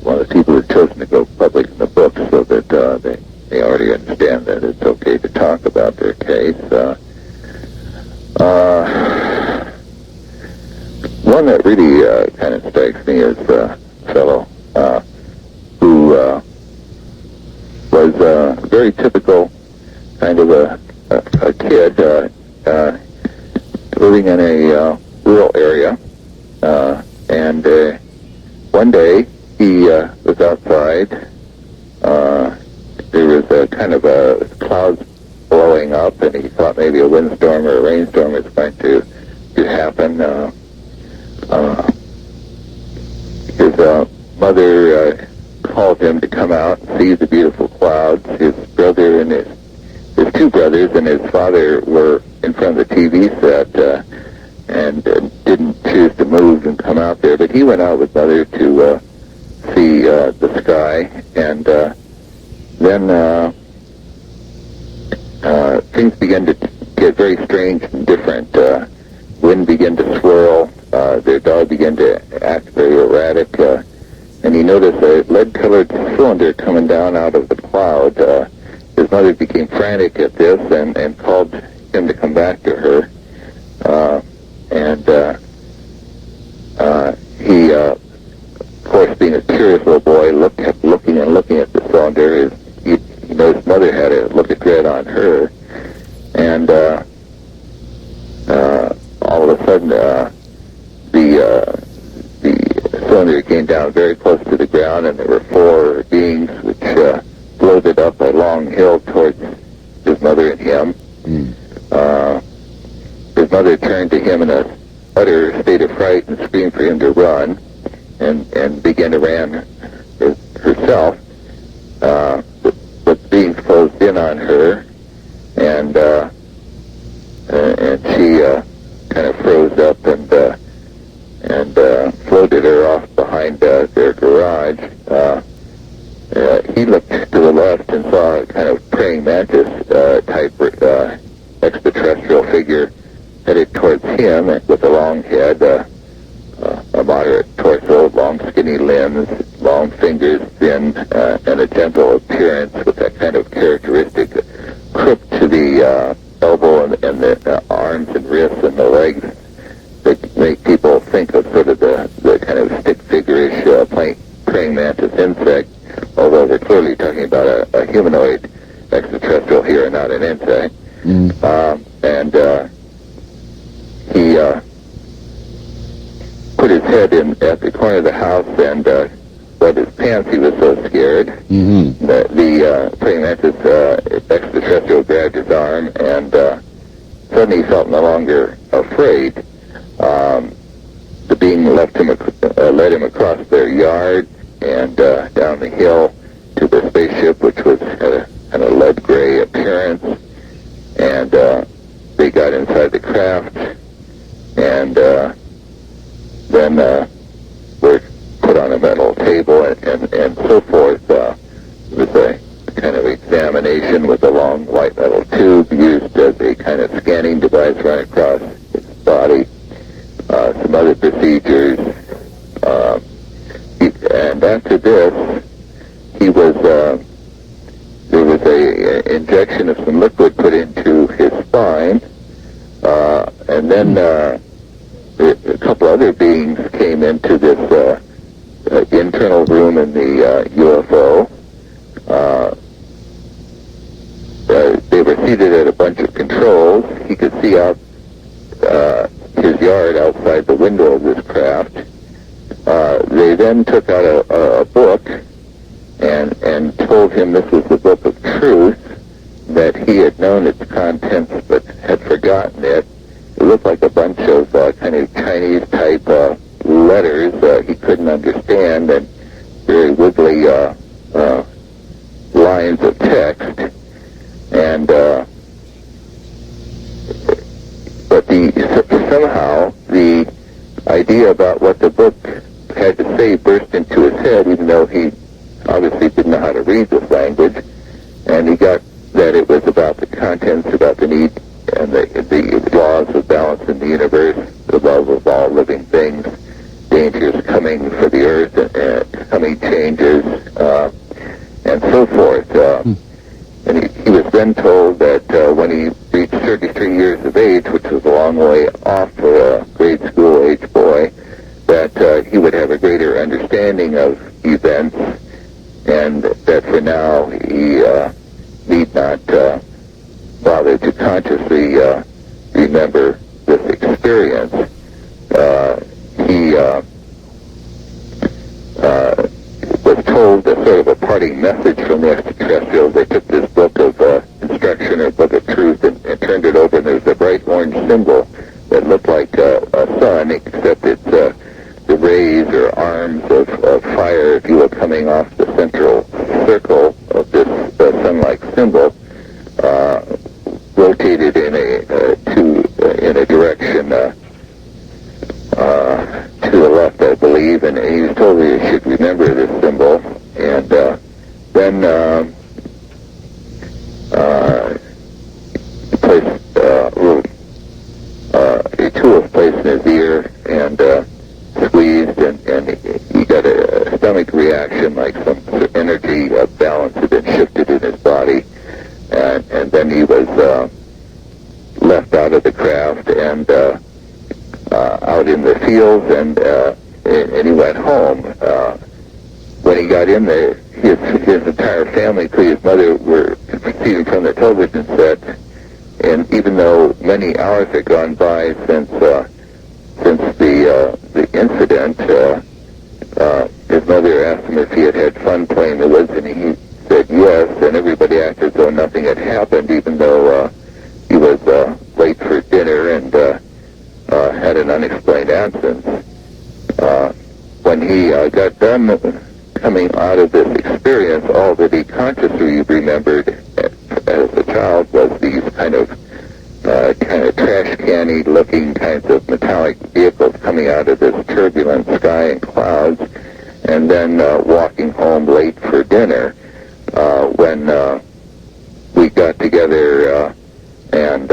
one of the people who've chosen to go public in the book so that they already understand that it's okay to talk about their case. One that really kind of strikes me is a fellow who was a very typical kind of a kid living in a rural area, and one day he was outside. There was a kind of a clouds blowing up, and he thought maybe a windstorm or a rainstorm was going to happen. His mother called him to come out and see the beautiful clouds. His brother and his two brothers and his father were in front of the TV set and didn't choose to move and come out there. But he went out with Mother to see the sky, and then things began to get very strange and different. Wind began to swirl. Their dog began to act very erratic. and he noticed a lead-colored cylinder coming down out of the cloud. His mother became frantic at this and called him to come back to her. He, of course, being a curious little boy, kept looking at the cylinder. He knows his mother had a look of dread on her. And all of a sudden, the cylinder came down very close to the ground, and there were four beings which floated up a long hill towards his mother and him. His mother turned to him in a utter state of fright and screamed for him to run, and began to run herself. The beings closed in on her, and she kind of froze up and floated her off behind their garage. He looked to the left and saw a kind of praying mantis type extraterrestrial figure headed towards him with a long head, a moderate torso, long skinny limbs, long fingers, thin, and a gentle appearance with that kind of characteristic crook to the elbow and the arms and wrists and the legs that make people think of sort of the kind of stick figure-ish praying mantis insect, although they're clearly talking about a humanoid extraterrestrial here and not an insect. He put his head in at the corner of the house and wet his pants. He was so scared. The praying mantis extraterrestrial grabbed his arm, and suddenly he felt no longer afraid. The being led him across their yard and down the hill to the spaceship, which had a kind of lead gray appearance, and they got inside the craft, and then were put on a metal table and so forth. It was a kind of examination with a long white metal tube used as a kind of scanning device run across his body. Some other procedures. And after this, there was a injection of some liquid put into his spine, and then a couple other beings came into this internal room in the UFO. They were seated at a bunch of controls. He could see out his yard outside the window of this craft. They then took out a book and told him this was the book of truth, that he had known its contents but had forgotten it. It looked like a bunch of kind of Chinese-type letters he couldn't understand, and very wiggly lines of text. And but somehow the idea about what the book had to say burst into his head, even though he obviously didn't know how to read this language, and he got that it was about the contents, about the need and the laws of balance in the universe, the love of all living things, dangers coming for the earth, and coming changes, and so forth. And he was then told that when he reached 33 years of age, which was a long way off for a grade school age boy, that he would have a greater understanding of events, and that for now he need not bother to consciously remember this experience. He was told a sort of a parting message from the extraterrestrials. They took this book of instruction or book of truth and turned it over, and there was a bright orange symbol that looked like a sun, except it's the rays or arms of fire, if you will, coming off the central circle of this sun-like symbol, rotated in a direction to the left, I believe, and he was told he should remember this symbol, and then placed a tool was placed in his ear and squeezed, and he got a stomach reaction some energy balance had been shifted in his body, and then he was left out of the craft and out in the fields, and he went home. When he got in there, his entire family, including his mother, were proceeding from the television set, and even though many hours had gone by since the incident, his mother asked him if he had had fun playing the woods, and he said yes, and everybody acted as though nothing had happened, even though he was late for dinner and had an unexplained absence. When he got done coming out of this experience, all that he consciously remembered as a child was these kind of trash canny looking kinds of metallic vehicles coming out of this turbulent sky and clouds, and then walking home late for dinner. When we got together and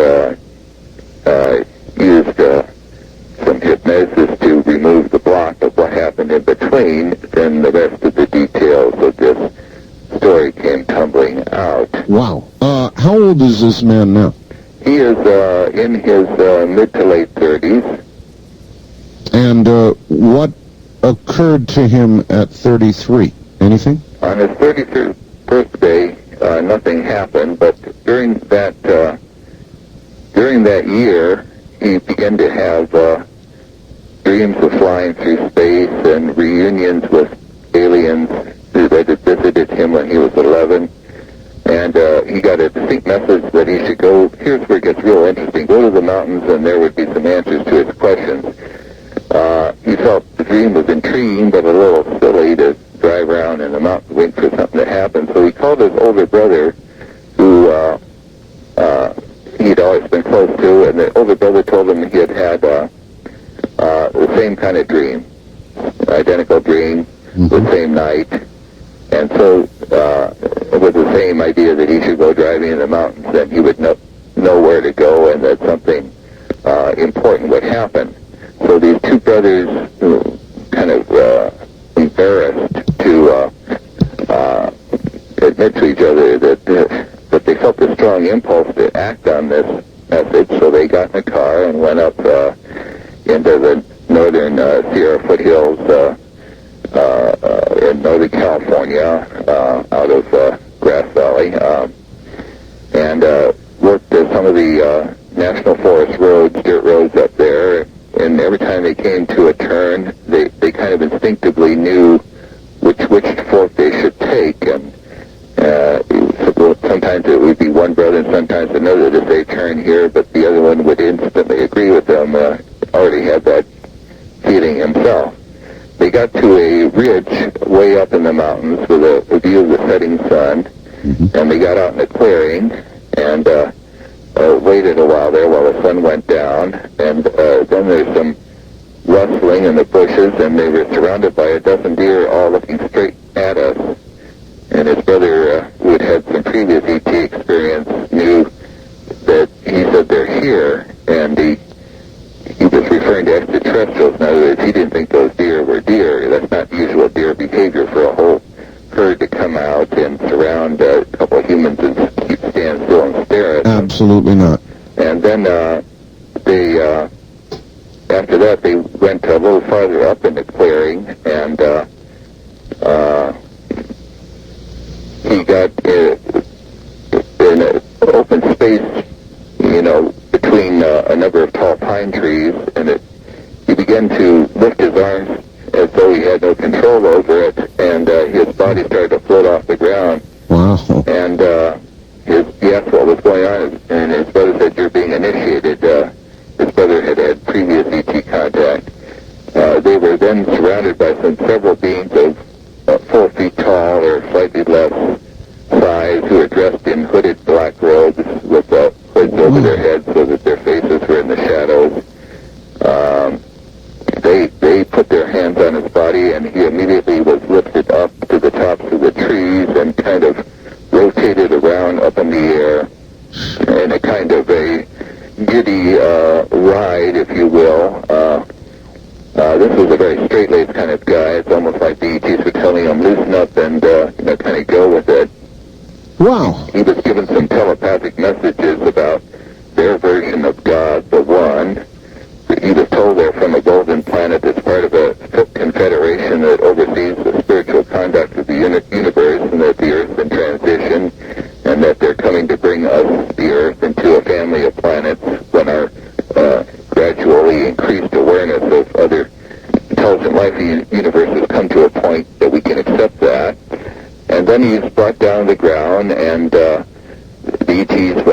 used some hypnosis to remove the block of what happened in between, then the rest of the details of this story came tumbling out. Wow. How old is this man now? He is in his mid to late 30s. And what occurred to him at 33? Anything? On his 33rd birthday, nothing happened, but during that year, he began to have dreams of flying through space and reunions with aliens that had visited him when he was 11. And he got a distinct message that he should go, here's where it gets real interesting, go to the mountains and there would be some answers to his questions. He felt the dream was intriguing but a little silly to drive around in the mountains waiting for something to happen. So he called his older brother, who he'd always been close to, and the older brother told him he had had the same kind of dream, identical dream, the same night. And so with the same idea that he should go driving in the mountains, then he would know where to go and that something important would happen. So these two brothers, kind of embarrassed to admit to each other that they felt a strong impulse to act on this message, so they got in a car and went up into the northern Sierra foothills in Northern California, out of Grass Valley, and worked some of the National Forest roads, dirt roads up there, and every time they came to a turn, they kind of instinctively knew which fork they should take, and sometimes it would be one brother and sometimes another to say turn here, but the other one would instantly agree with them, already had that feeling himself. They got to a ridge way up in the mountains with a view of the setting sun, and they got out in a clearing and waited a while there while the sun went down, and then there's some rustling in the bushes, and they were surrounded by a dozen deer all looking straight at us. And his brother, who had had some previous ET experience, knew that he said they're here, and he was referring to extraterrestrials. In other words, he didn't think those deer were deer. That's not usual deer behavior for a whole herd to come out and surround a couple of humans and stand still and stare at them. Absolutely not. And then after that, they went a little farther up in the clearing, and he got in an open space, between a number of tall pine trees, and he began to lift his arms as though he had no control over it, and his body started to float off the ground. Wow. And he asked what was going on, and his brother said, "You're being initiated." His brother had had previous ET contact. They were then surrounded by several beings of 4 feet tall or slightly less size, who were dressed in hooded black robes with hoods over their heads so that their faces were in the shadows. They put their hands on his body, and he immediately was lifted up to the tops of the trees and kind of rotated around up in the air in a kind of a giddy ride, if you will. This was a very straight-laced kind of guy. It's almost like the ETs were telling him, loosen up and Wow. He was given some telepathic messages about their version of God, the One. He was told they're from a golden planet that's part of a confederation that oversees the spiritual conduct of the universe, and that the Earth's in transition, and that they're coming to bring us, the Earth, into a family of planets when our gradually increased awareness of other intelligent life in the universe has come to a point that we can accept that. And then he's brought down to the ground, and the ETs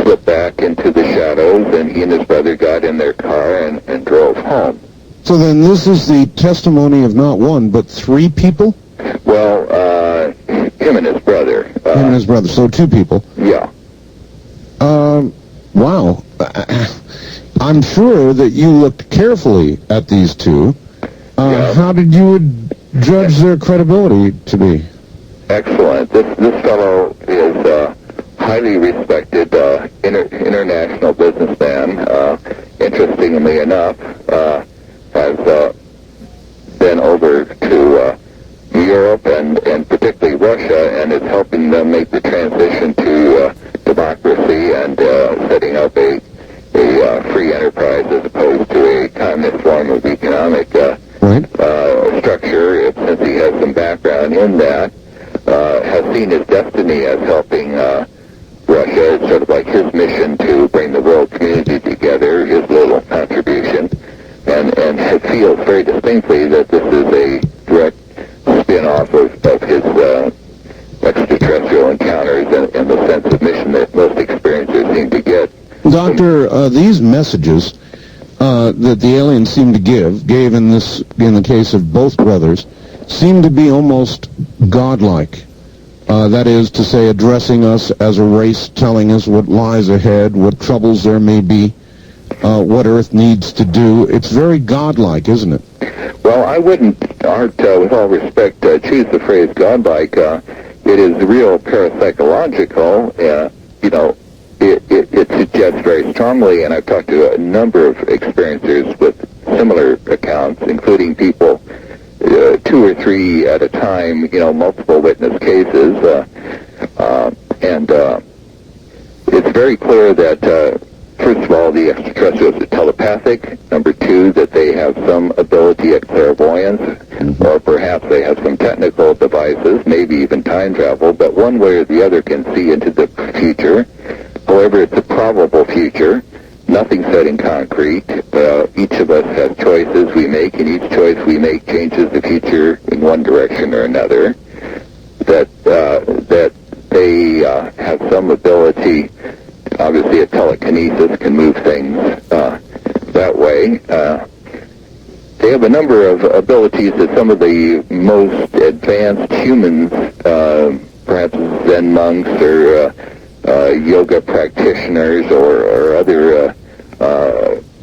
slipped back into the shadows, and he and his brother got in their car and drove home. So then this is the testimony of not one, but three people? Well, him and his brother. Him and his brother, so two people. Yeah. Wow. I'm sure that you looked carefully at these two. Yeah. How did you judge their credibility to be? Excellent. This fellow is highly respected international businessman. Interestingly enough, has been over to Europe and particularly Russia, and is helping them make the transition to democracy and setting up a free enterprise as opposed to a communist form of economic structure. Since he has some background in that, has seen his destiny as helping Russia. It's sort of like his mission to bring the world community together, his little contribution, and feels very distinctly that this is a direct spin-off of his extraterrestrial encounters and the sense of mission that most experiencers seem to get. Doctor, these messages that the aliens seem to gave in the case of both brothers, seem to be almost godlike. That is to say, addressing us as a race, telling us what lies ahead, what troubles there may be, what Earth needs to do. It's very godlike, isn't it? Well, I wouldn't, Art, with all respect, choose the phrase godlike. It is real parapsychological. It suggests very strongly, and I've talked to a number of experiencers with similar accounts, including people 2 or 3 at a time, multiple witness cases, and it's very clear that, first of all, the extraterrestrials are telepathic. Number 2, that they have some ability at clairvoyance, or perhaps they have some technical devices, maybe even time travel, but one way or the other can see into the future. However, it's a probable future. Nothing set in concrete. Each of us has choices we make, and each choice we make changes the future in one direction or another. That they have some ability. Obviously, a telekinesis can move things that way. They have a number of abilities that some of the most advanced humans, perhaps Zen monks or yoga practitioners or other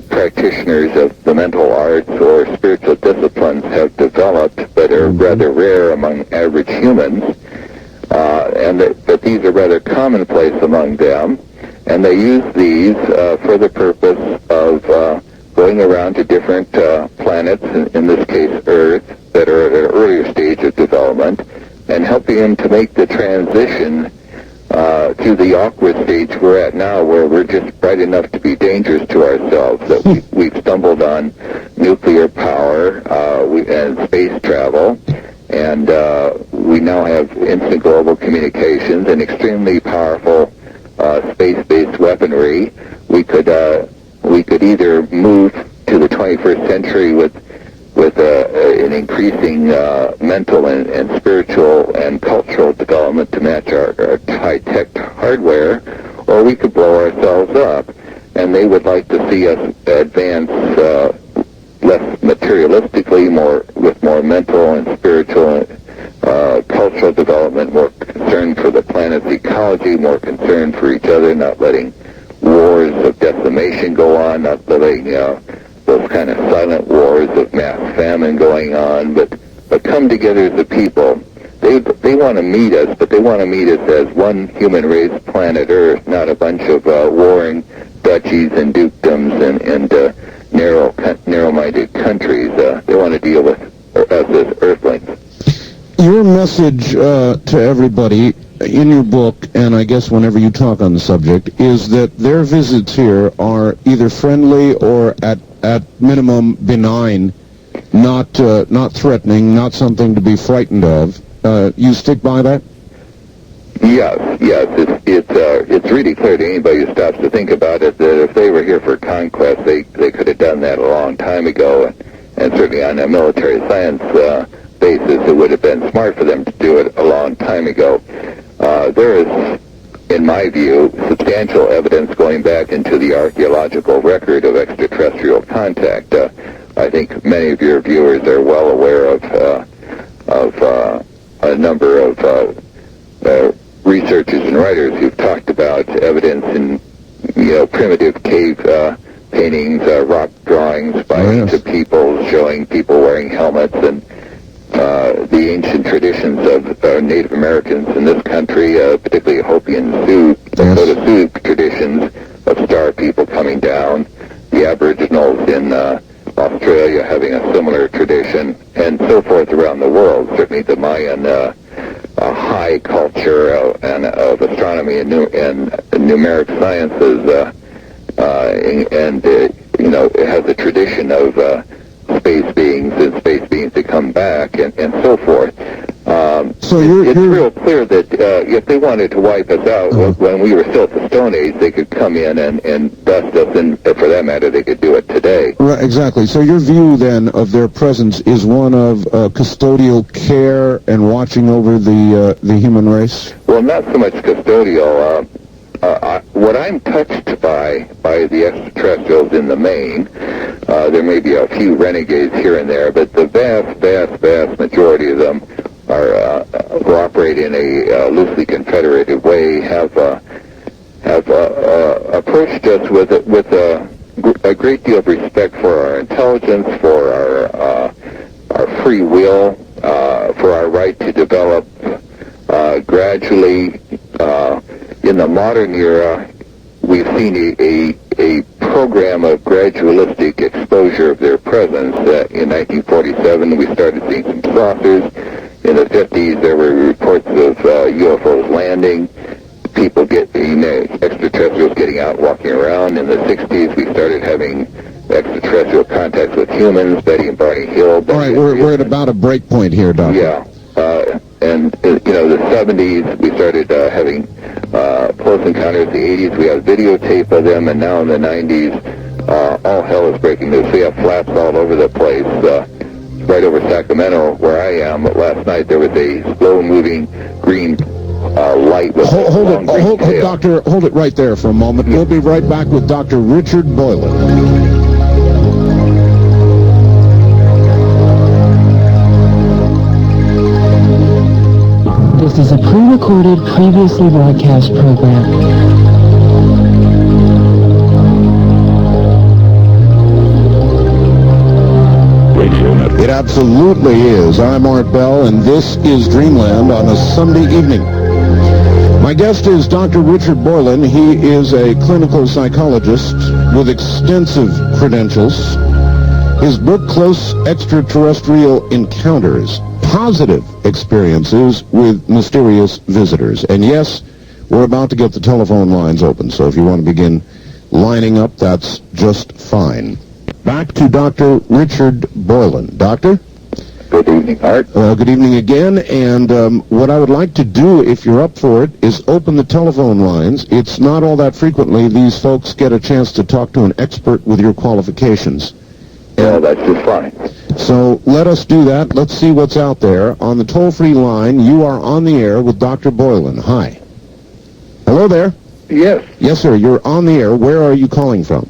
practitioners of the mental arts or spiritual disciplines have developed, but are rather rare among average humans, but these are rather commonplace among them, and they use these for the purpose of going around to different planets, in this case Earth, that are at an earlier stage of development, and helping them to make the transition to the awkward stage we're at now, where we're just bright enough to be dangerous to ourselves, that we've stumbled on nuclear power and space travel, and we now have instant global communications and extremely powerful space-based weaponry. We could either move to the 21st century with an increasing mental and spiritual and cultural development to match our high-tech hardware, or we could blow ourselves up. And they would like to see us advance less materialistically, with more mental and spiritual cultural development, more concern for the planet's ecology, more concern for each other, not letting wars of decimation go on, not letting those kind of silent wars of mass famine going on, but come together as a people. They want to meet us, but they want to meet us as one human race, planet Earth, not a bunch of warring duchies and dukedoms and narrow-minded countries. They want to deal with us as Earthlings. Your message to everybody in your book, and I guess whenever you talk on the subject, is that their visits here are either friendly or at minimum benign, not threatening, not something to be frightened of. You stick by that? Yes. It's really clear to anybody who stops to think about it that if they were here for conquest, they could have done that a long time ago, and certainly on a military science basis, it would have been smart for them to do it a long time ago. There is, in my view, substantial evidence going back into the archaeological record of extraterrestrial contact. I think many of your viewers are well aware of a number of researchers and writers who've talked about evidence in, primitive cave paintings, rock drawings by ancient people showing people wearing helmets, and the ancient traditions of Native Americans in this country, particularly Hopi and Sioux, Dakota Sioux traditions of star people coming down, the Aboriginals in Australia having a similar tradition, and so forth around the world. Certainly the Mayan high culture of astronomy and numeric sciences, it has a tradition of space beings and space beings to come back and so forth. So it's real clear that if they wanted to wipe us out when we were still at the Stone Age, they could come in and dust us, and for that matter, they could do it today. Right, exactly. So your view then of their presence is one of custodial care and watching over the human race? Well, not so much custodial. What I'm touched by the extraterrestrials in the main, there may be a few renegades here and there, but the vast majority of them are who operate in a loosely confederated way, have approached us with a great deal of respect for our intelligence, for our free will, for our right to develop gradually. In the modern era, we've seen a program of gradualistic exposure of their presence. In 1947, we started seeing some saucers. In the 50s, there were reports of UFOs landing, extraterrestrials getting out, walking around. In the 60s, we started having extraterrestrial contacts with humans, Betty and Barney Hill. All right, we're at about a break point here, Doctor. Yeah. The 70s, we started having close encounters. The 80s, we have videotape of them, and now in the 90s, all hell is breaking loose. We have flaps all over the place. Right over Sacramento, where I am, last night there was a slow-moving green light with Doctor, hold it right there for a moment. We'll be right back with Dr. Richard Boylan. This is a pre-recorded, previously broadcast program. It absolutely is. I'm Art Bell, and this is Dreamland on a Sunday evening. My guest is Dr. Richard Boylan. He is a clinical psychologist with extensive credentials. His book, Close Extraterrestrial Encounters, Positive Experiences with Mysterious Visitors. And yes, we're about to get the telephone lines open, so if you want to begin lining up, that's just fine. Back to Dr. Richard Boylan. Doctor? Good evening, Art. Good evening again, and what I would like to do, if you're up for it, is open the telephone lines. It's not all that frequently these folks get a chance to talk to an expert with your qualifications. Well, that's just fine. So let us do that. Let's see what's out there. On the toll-free line, you are on the air with Dr. Boylan. Hi. Hello there. Yes. Yes, sir. You're on the air. Where are you calling from?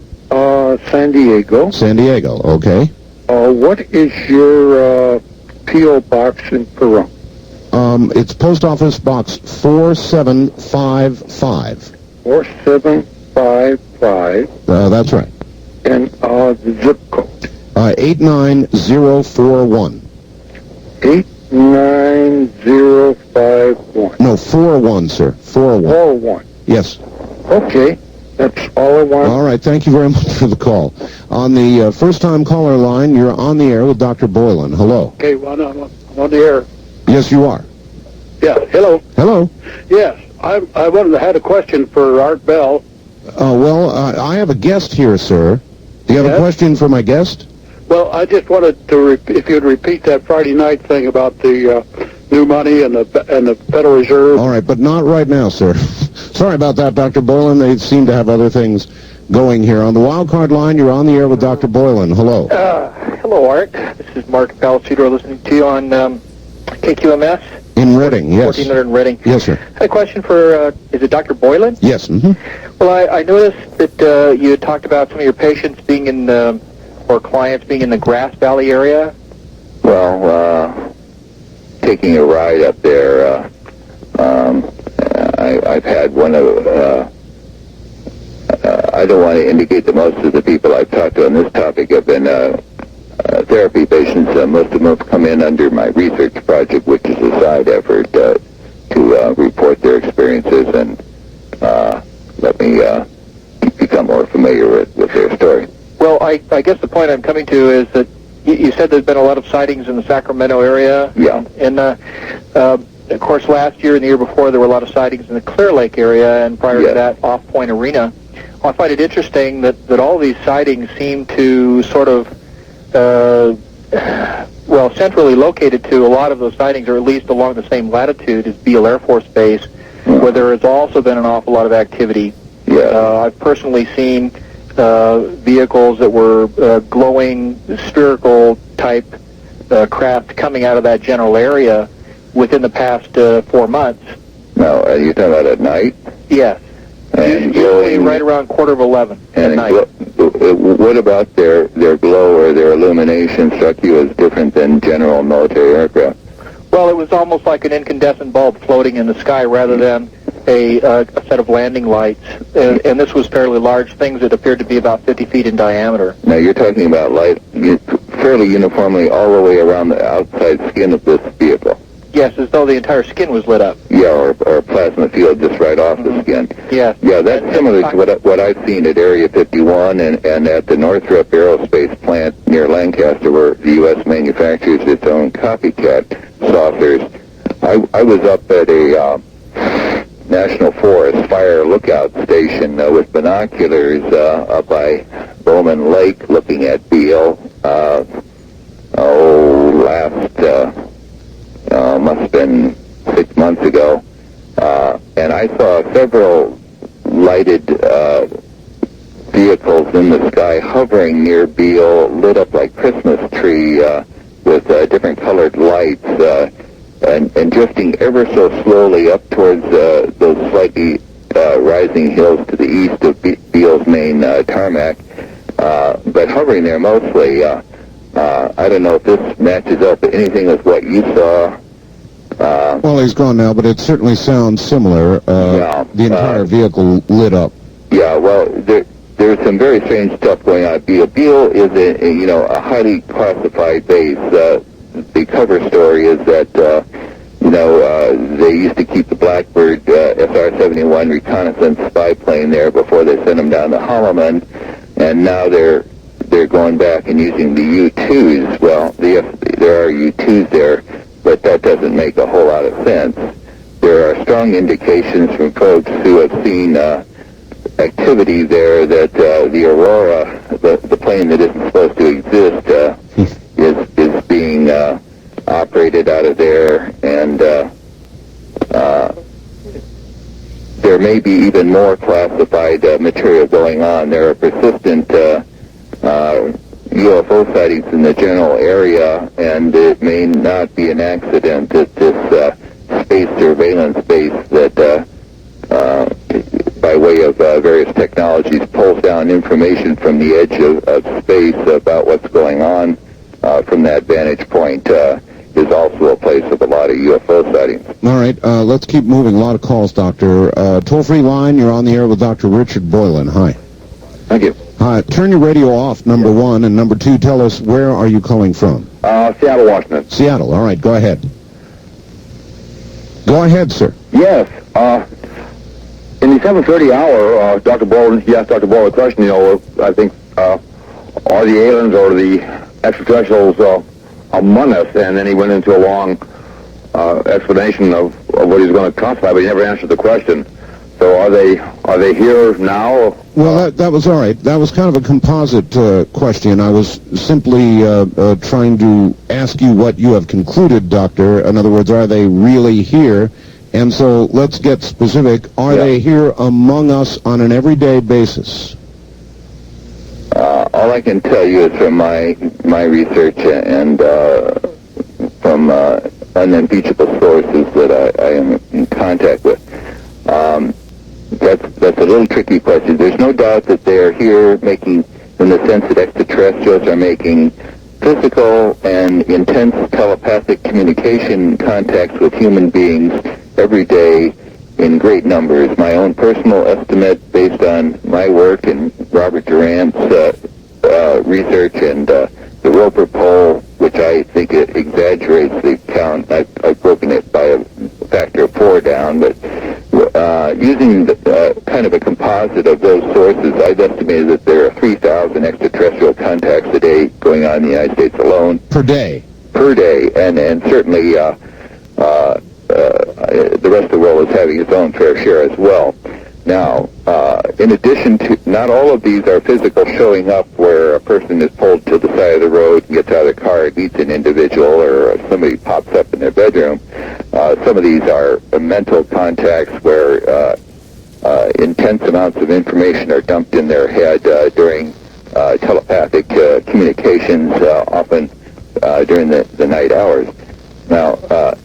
San Diego. San Diego, okay. What is your P.O. box in Peru? It's Post Office Box 4755. 4755. That's right. And the zip code? 89041. 89051. No, 41, sir. 41. 41. Yes. Okay. That's all I want. All right. Thank you very much for the call. On the first-time caller line, you're on the air with Dr. Boylan. Hello. Okay. Well, I'm on the air. Yes, you are. Yeah, hello. Hello. Yes, I had a question for Art Bell. I have a guest here, sir. Do you have a question for my guest? Well, I just wanted to, if you'd repeat that Friday night thing about the new money and the Federal Reserve. All right, but not right now, sir. Sorry about that, Dr. Boylan. They seem to have other things going here. On the wild card line, you're on the air with Dr. Boylan. Hello. Hello, Art. This is Mark Palacedro listening to you on KQMS. In Reading, yes. 1400 in Reading. Yes, sir. I had a question for, is it Dr. Boylan? Yes. Mm-hmm. Well, I noticed that you had talked about some of your patients being in or clients being in the Grass Valley area. Well, taking a ride up there, I've had one of, I don't want to indicate that most of the people I've talked to on this topic have been therapy patients. Most of them have come in under my research project, which is a side effort to report their experiences and let me become more familiar with their story. Well, I guess the point I'm coming to is that you said there's been a lot of sightings in the Sacramento area. Yeah. And, of course, last year and the year before, there were a lot of sightings in the Clear Lake area, and prior to that, Off Point Arena. Well, I find it interesting that all these sightings seem to sort of, centrally located to a lot of those sightings, or at least along the same latitude as Beale Air Force Base, where there has also been an awful lot of activity. Yeah. I've personally seen vehicles that were glowing spherical type craft coming out of that general area within the past 4 months. Now, are you talking about at night? Yes. And usually right around 11:15 at night. What about their glow or their illumination struck you as different than general military aircraft? Well, it was almost like an incandescent bulb floating in the sky rather than a set of landing lights. And this was fairly large, things that appeared to be about 50 feet in diameter. Now, you're talking about light fairly uniformly all the way around the outside skin of this vehicle. Yes, as though the entire skin was lit up. Yeah, or a plasma field just right off the skin. Yes. Yeah, that's similar to what I've seen at Area 51 and at the Northrop Aerospace plant near Lancaster, where the U.S. manufactures its own copycat saucers. I was up at a National Forest fire lookout station with binoculars up by Bowman Lake looking at Beale. Must have been 6 months ago. And I saw several lighted vehicles in the sky hovering near Beale, lit up like Christmas tree with different colored lights and drifting ever so slowly up towards those slightly rising hills to the east of Beale's main tarmac, but hovering there mostly. I don't know if this matches up anything with what you saw. Well, he's gone now, but it certainly sounds similar. The entire vehicle lit up. Yeah, well, there's some very strange stuff going on at Beale. Beale is a highly classified base. The cover story is that they used to keep the Blackbird SR-71 reconnaissance spy plane there before they sent them down to Holloman, and now they're going back and using the U-2s. Well, there are U-2s there, but that doesn't make a whole lot of sense. There are strong indications from folks who have seen activity there that the Aurora, the plane that isn't supposed to exist, is being operated out of there, and there may be even more classified material going on. There are persistent UFO sightings in the general area, and it may not be an accident that this space surveillance base that, by way of various technologies, pulls down information from the edge of space about what's going on from that vantage point is also a place of a lot of UFO sightings. All right, let's keep moving. A lot of calls, Doctor. Toll-free line, you're on the air with Dr. Richard Boylan. Hi. Thank you. Hi. Turn your radio off, number one, and number two, tell us where are you calling from? Seattle, Washington. Seattle. All right, go ahead. Go ahead, sir. Yes. In the 7:30 hour, Dr. Boylan, he asked Dr. Boylan a question, I think, are the aliens or the extraterrestrials among us? And then he went into a long explanation of what he's going to classify, but he never answered the question. So are they here now? Well, that was all right. That was kind of a composite question. I was simply trying to ask you what you have concluded, Doctor. In other words, are they really here? And so let's get specific. Are they here among us on an everyday basis? All I can tell you is from my research and from unimpeachable sources that I am in contact with. That's a little tricky question. There's no doubt that they are here making, in the sense that extraterrestrials are making physical and intense telepathic communication contacts with human beings every day in great numbers. My own personal estimate, based on my work and Robert Durant's research and the Roper poll, which I think it exaggerates the count. I've broken it by a factor of 4 down, but using kind of a composite of those sources, I've estimated that there are 3,000 extraterrestrial contacts a day going on in the United States alone. Per day? Per day, and certainly the rest of the world is having its own fair share as well. Now, in addition to, not all of these are physical showing up where a person is pulled to the side of the road and gets out of the car and meets an individual, or somebody pops up in their bedroom. Some of these are mental contacts where intense amounts of information are dumped in their head during telepathic communications, often during the night hours. Now,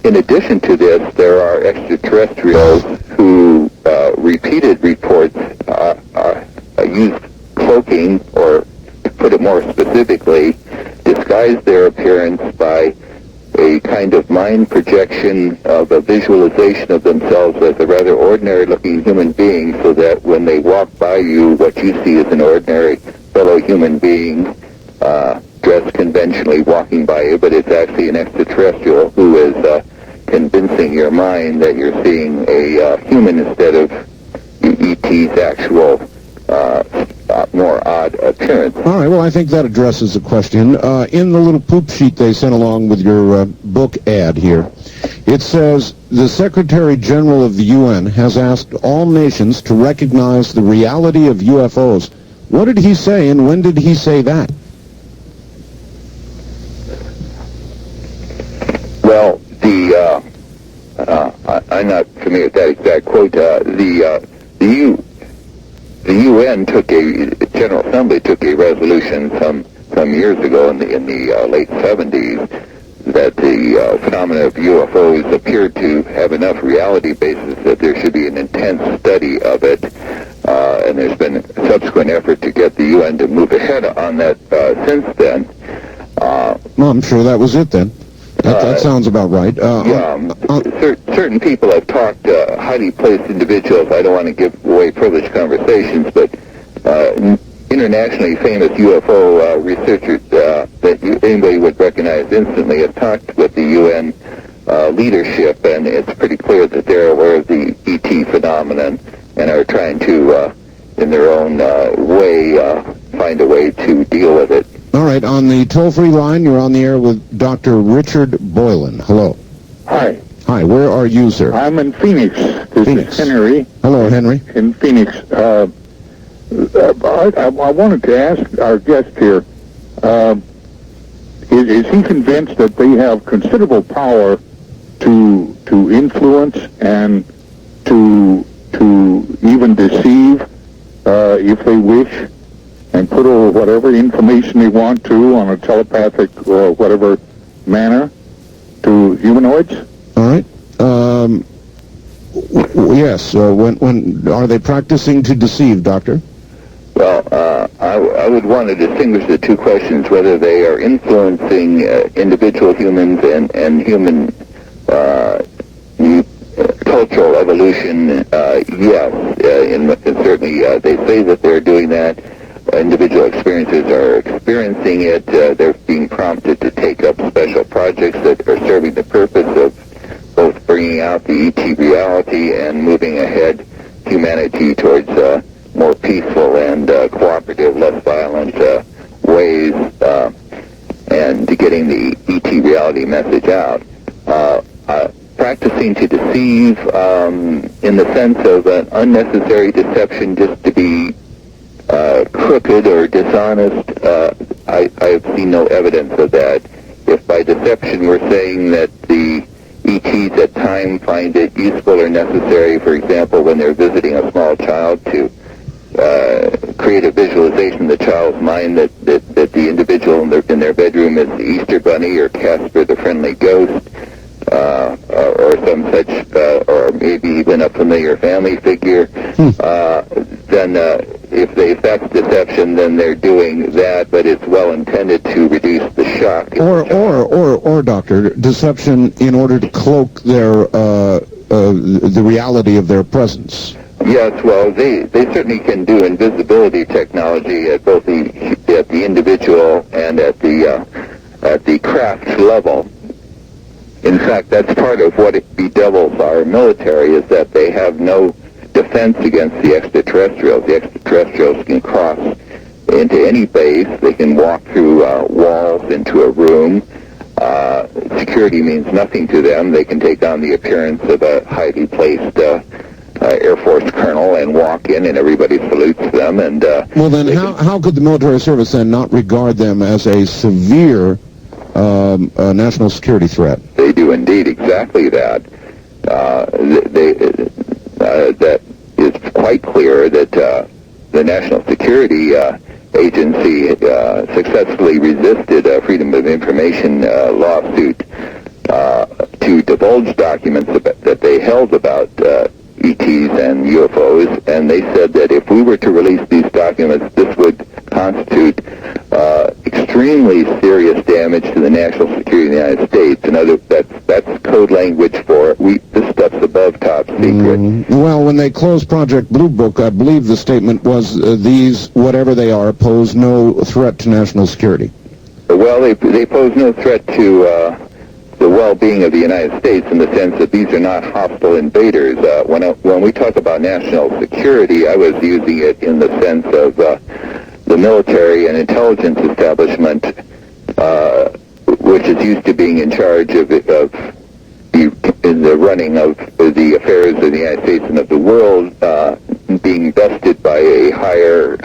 in addition to this, there are extraterrestrials who repeated reports use cloaking, or to put it more specifically, disguise their appearance by a kind of mind projection of a visualization of themselves as a rather ordinary-looking human being, so that when they walk by you, what you see is an ordinary fellow human being dressed conventionally walking by you, but it's actually an extraterrestrial who is convincing your mind that you're seeing a human instead of ET's actual more odd appearance. All right, well, I think that addresses the question. In the little poop sheet they sent along with your book ad here, it says, the Secretary General of the UN has asked all nations to recognize the reality of UFOs. What did he say, and when did he say that? Well, I'm not familiar with that exact quote. The UN the General Assembly took a resolution some years ago in the late 70s that the phenomena of UFOs appeared to have enough reality basis that there should be an intense study of it, and there's been a subsequent effort to get the UN to move ahead on that since then. Well, I'm sure that was it then. That sounds about right. Certain people have talked, highly placed individuals, I don't want to give away privileged conversations, but internationally famous UFO researchers that anybody would recognize instantly have talked with the UN leadership, and it's pretty clear that they're aware of the ET phenomenon and are trying to, in their own way, find a way to deal with it. All right, on the toll-free line, you're on the air with Dr. Richard Boylan. Hello. Hi. Hi, where are you, sir? I'm in Phoenix. This is Henry. Hello, Henry. In Phoenix. I wanted to ask our guest here, is he convinced that they have considerable power to influence and to even deceive if they wish, and put over whatever information they want to on a telepathic or whatever manner to humanoids? All right. Yes. When are they practicing to deceive, Doctor? Well, I would want to distinguish the two questions, whether they are influencing individual humans and human cultural evolution. Yes, certainly they say that they're doing that. Individual experiences are experiencing it. They're being prompted to take up special projects that are serving the purpose of both bringing out the ET reality and moving ahead humanity towards more peaceful and cooperative, less violent ways, and to getting the ET reality message out. practicing to deceive in the sense of an unnecessary deception just to be crooked or dishonest. I have seen no evidence of that. If by deception we're saying that the ETs at time find it useful or necessary, for example, when they're visiting a small child, to create a visualization in the child's mind that the individual in their bedroom is the Easter Bunny or Casper the Friendly Ghost, or some such, or maybe even a familiar family figure, then if that's deception, then they're doing that, but it's well intended to reduce the shock. Or doctor, deception in order to cloak their the reality of their presence. Yes, well, they certainly can do invisibility technology at both the individual and at the craft level. In fact, that's part of what bedevils our military, is that they have no defense against the extraterrestrials. The extraterrestrials can cross into any base. They can walk through walls into a room. Security means nothing to them. They can take on the appearance of a highly placed Air Force colonel and walk in, and everybody salutes them. And well, then how could the military service then not regard them as a severe national security threat? They do indeed exactly that. That is quite clear that the National Security Agency successfully resisted a Freedom of Information lawsuit to divulge documents that they held about ETs and UFOs, and they said that if we were to release these documents, this would constitute extremely serious damage to the national security of the United States. And that's code language for this stuff's above top secret. Well, when they closed Project Blue Book, I believe the statement was these, whatever they are, pose no threat to national security. Well, they pose no threat to the well-being of the United States, in the sense that these are not hostile invaders. When we talk about national security, I was using it in the sense of the military and intelligence establishment, which is used to being in charge of the running of the affairs of the United States and of the world, being vested by a higher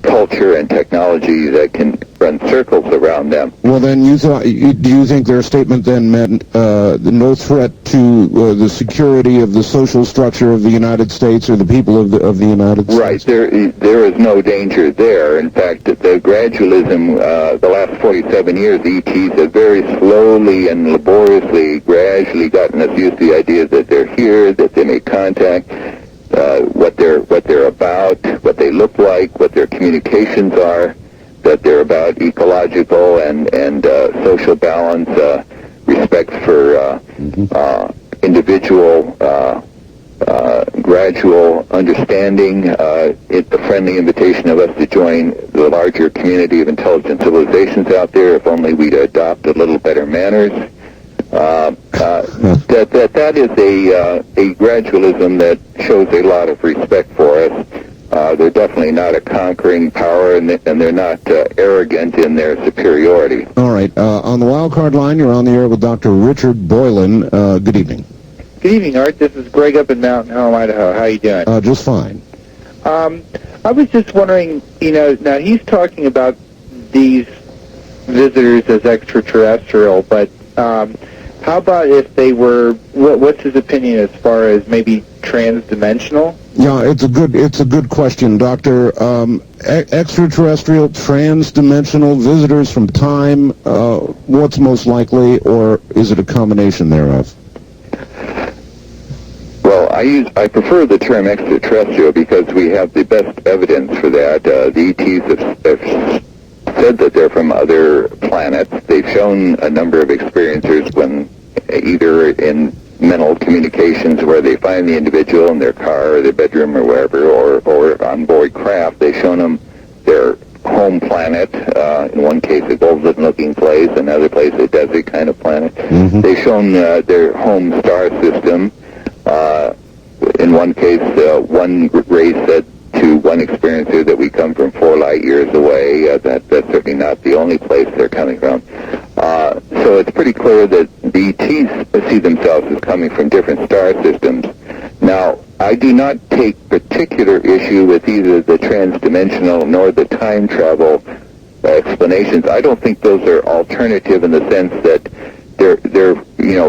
culture and technology that can run circles around them. Well, then, do you think their statement then meant no threat to the security of the social structure of the United States or the people of the United States? Right. There is no danger there. In fact, the gradualism, the last 47 years, the ETs have very slowly and laboriously, gradually gotten us used to the idea that they're here, that they make contact, what they're about, what they look like, what their communications are, that they're about ecological and social balance, respect for individual gradual understanding, the friendly invitation of us to join the larger community of intelligent civilizations out there, if only we'd adopt a little better manners. That is a gradualism that shows a lot of respect for us. They're definitely not a conquering power, and they're not arrogant in their superiority. All right. On the wild card line, you're on the air with Dr. Richard Boylan. Good evening. Good evening, Art. This is Greg up in Mountain Home, Idaho. How you doing? Just fine. I was just wondering, now he's talking about these visitors as extraterrestrial, but how about if they were, what's his opinion as far as maybe transdimensional? Yeah, it's a good question, Doctor. Extraterrestrial, transdimensional, visitors from time, what's most likely, or is it a combination thereof? Well, I prefer the term extraterrestrial because we have the best evidence for that. The ETs have said that they're from other planets. They've shown a number of experiencers when either in mental communications where they find the individual in their car or their bedroom or wherever, or on board craft. They've shown them their home planet, in one case a golden-looking place, another place a desert kind of planet. They've shown their home star system. In one case, one race said to one experiencer that we come from 4 light years away. That's certainly not the only place they're coming from. So it's pretty clear that the ETs see themselves as coming from different star systems. Now, I do not take particular issue with either the transdimensional nor the time travel explanations. I don't think those are alternative in the sense that they're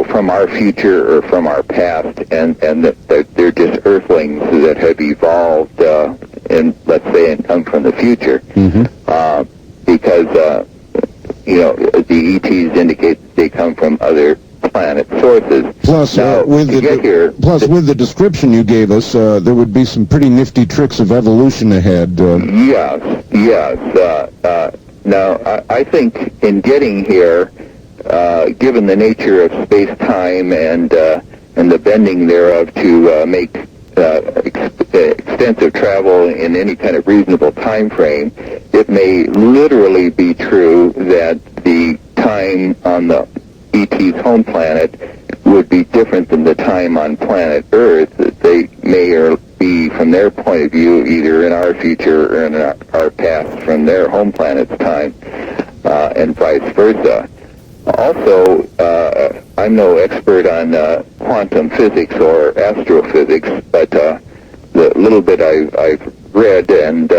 from our future or from our past, and that they're just earthlings that have evolved and let's say and come from the future. Because the ETs indicate that they come from other planet sources. Plus, now, with the description you gave us, there would be some pretty nifty tricks of evolution ahead. Yes. Now, I think in getting here, given the nature of space-time and the bending thereof to make extensive travel in any kind of reasonable time frame, it may literally be true that the time on the ET's home planet would be different than the time on planet Earth. That they may or be, from their point of view, either in our future or in our past from their home planet's time, and vice versa. Also, I'm no expert on quantum physics or astrophysics, but the little bit I've read, and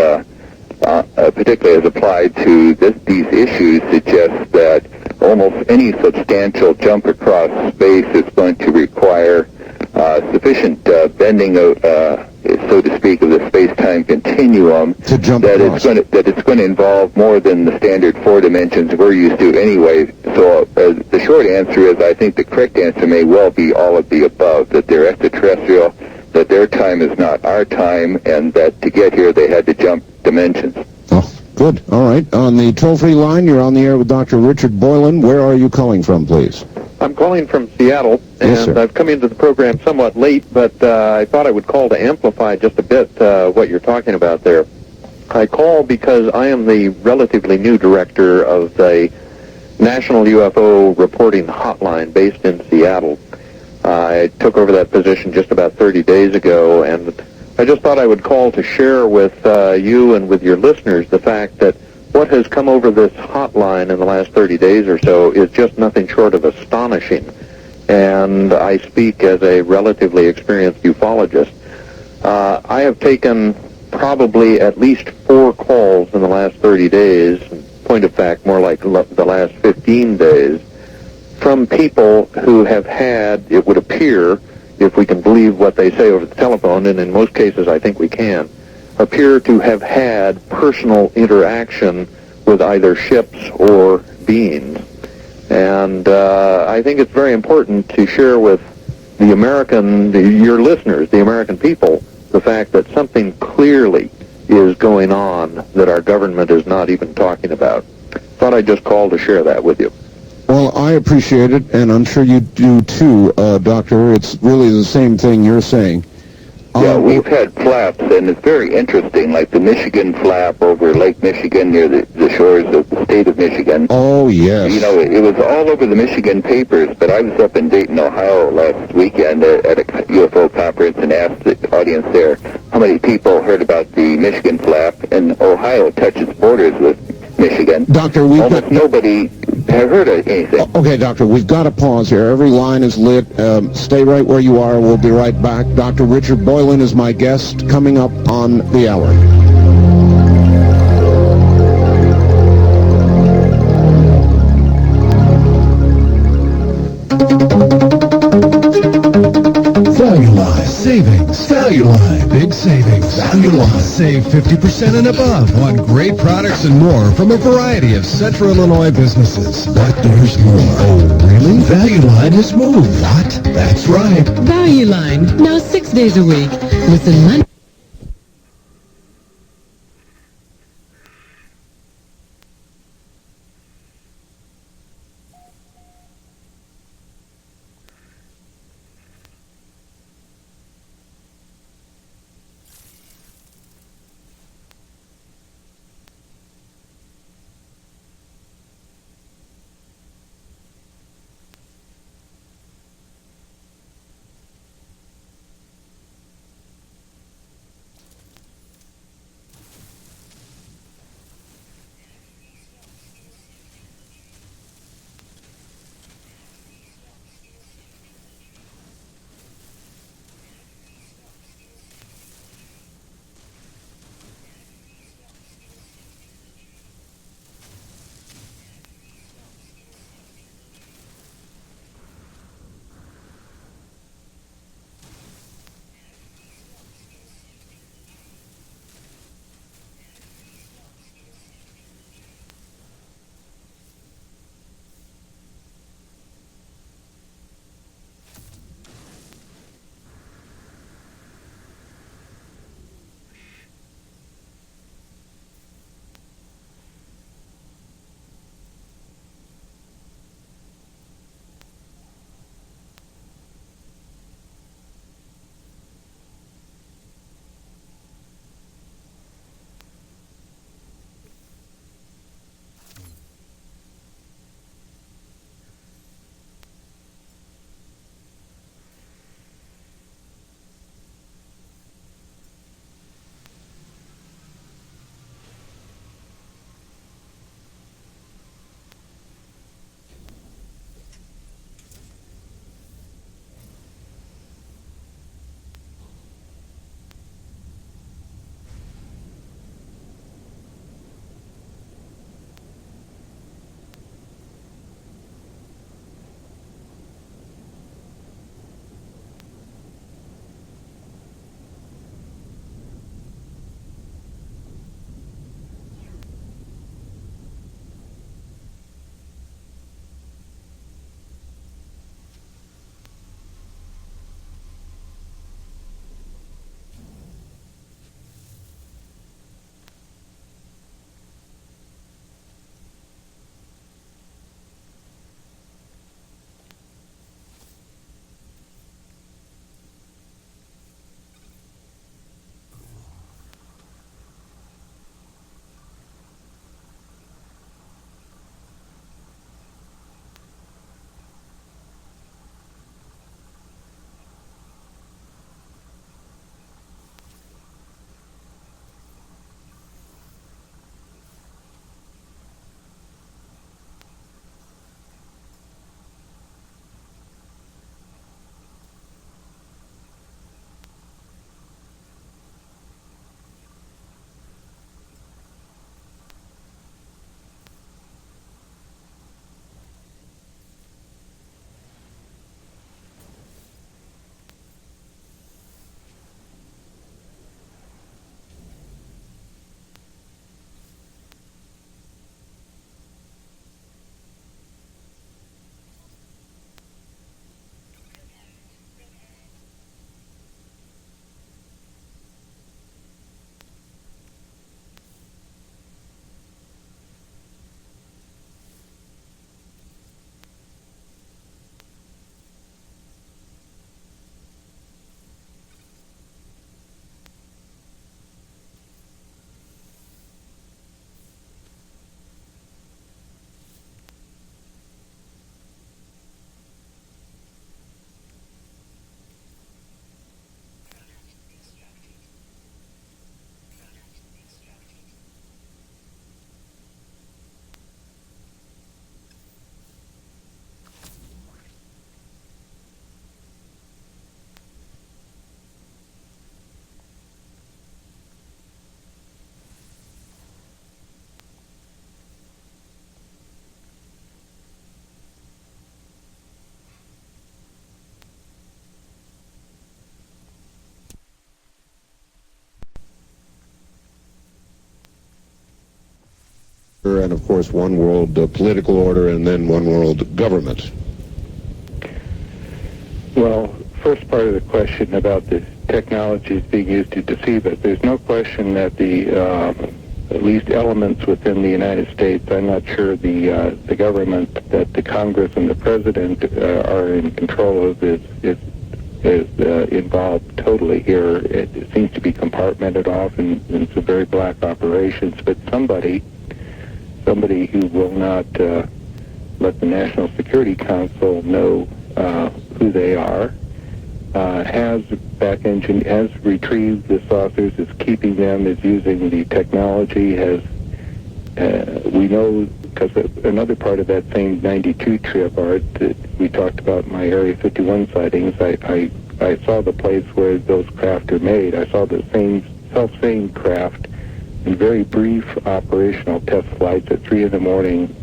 particularly as applied to these issues, suggests that almost any substantial jump across space is going to require sufficient bending of, so to speak, of the space-time continuum to jump that across. it's going to involve more than the standard 4 dimensions we're used to anyway. So the short answer is I think the correct answer may well be all of the above, that they're extraterrestrial, that their time is not our time, and that to get here they had to jump dimensions. Oh, good. All right. On the toll-free line, you're on the air with Dr. Richard Boylan. Where are you calling from, please? I'm calling from Seattle, and I've come into the program somewhat late, but I thought I would call to amplify just a bit what you're talking about there. I call because I am the relatively new director of the National UFO Reporting Hotline based in Seattle. I took over that position just about 30 days ago, and I just thought I would call to share with you and with your listeners the fact that what has come over this hotline in the last 30 days or so is just nothing short of astonishing. And I speak as a relatively experienced ufologist. I have taken probably at least 4 calls in the last 30 days, point of fact, more like the last 15 days, from people who have had, it would appear, if we can believe what they say over the telephone, and in most cases I think we can, appear to have had personal interaction with either ships or beings. And I think it's very important to share with your listeners, the American people, the fact that something clearly is going on that our government is not even talking about. Thought I'd just call to share that with you. Well, I appreciate it, and I'm sure you do too, Doctor. It's really the same thing you're saying. Yeah, we've had flaps, and it's very interesting, like the Michigan flap over Lake Michigan near the shores of the state of Michigan. Oh, yes. You know, it was all over the Michigan papers, but I was up in Dayton, Ohio last weekend at a UFO conference and asked the audience there how many people heard about the Michigan flap, and Ohio touches borders with Michigan. Doctor, nobody have heard of anything. Okay, Doctor, we've got to pause here. Every line is lit. Stay right where you are. We'll be right back. Dr. Richard Boylan is my guest coming up on the hour. Valueline savings. Valueline big savings. Valueline save 50% and above on great products and more from a variety of Central Illinois businesses. But there's more. Oh, really? Valueline has moved. What? That's right. Valueline, now 6 days a week. Listen Monday. order, and of course one world political order, and then one world government. Well, first part of the question about the technologies being used to deceive us, there's no question that the at least elements within the United States, I'm not sure the government that the Congress and the President are in control of is involved totally here. It seems to be compartmented off in some very black operations, but somebody who will not let the National Security Council know who they are, has retrieved the saucers, is keeping them, is using the technology, we know, because another part of that same 92 trip, Art, that we talked about in my Area 51 sightings, I saw the place where those craft are made. I saw the self-same craft in very brief operational test flights at 3 in the morning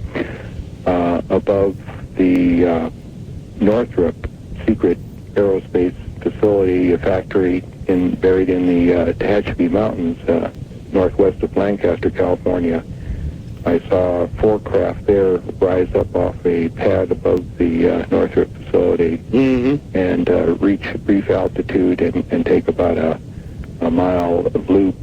above the Northrop secret aerospace facility, a factory buried in the Tehachapi Mountains, northwest of Lancaster, California. I saw 4 craft there rise up off a pad above the Northrop facility and reach brief altitude and take about a mile loop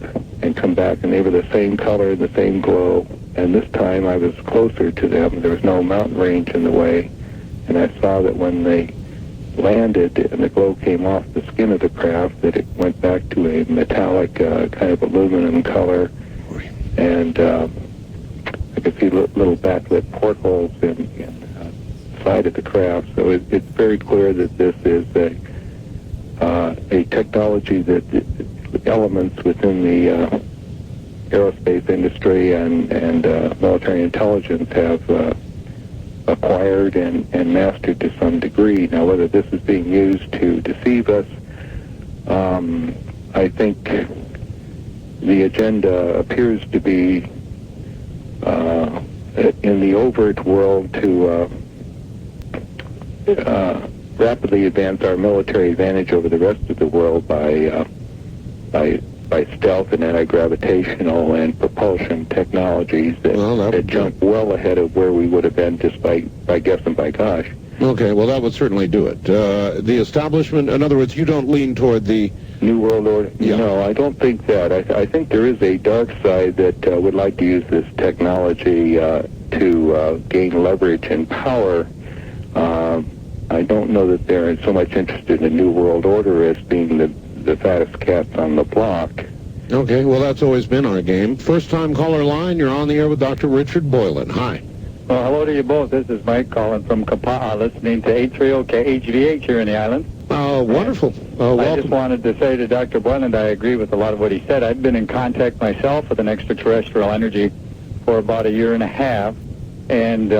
and come back, and they were the same color, the same glow, and this time I was closer to them. There was no mountain range in the way, and I saw that when they landed and the glow came off the skin of the craft, that it went back to a metallic kind of aluminum color, and I could see little backlit portholes in the side of the craft. So it's very clear that this is a technology that elements within the aerospace industry and military intelligence have acquired and mastered to some degree. Now, whether this is being used to deceive us, I think the agenda appears to be in the overt world to rapidly advance our military advantage over the rest of the world by stealth and anti-gravitational and propulsion technologies that jump well ahead of where we would have been just by guess and by gosh. Okay, well, that would certainly do it. The establishment, in other words, you don't lean toward the New World Order? Yeah. No, I don't think that. I think there is a dark side that would like to use this technology to gain leverage and power. I don't know that they're so much interested in a New World Order as being the fattest cats on the block. Okay, well, that's always been our game. First-time caller line, you're on the air with Dr. Richard Boylan. Hi. Well, hello to you both. This is Mike calling from Kapa'a, listening to 830 KHVH here in the island. Wonderful. I just wanted to say to Dr. Boyland, I agree with a lot of what he said. I've been in contact myself with an extraterrestrial energy for about 1.5 years, and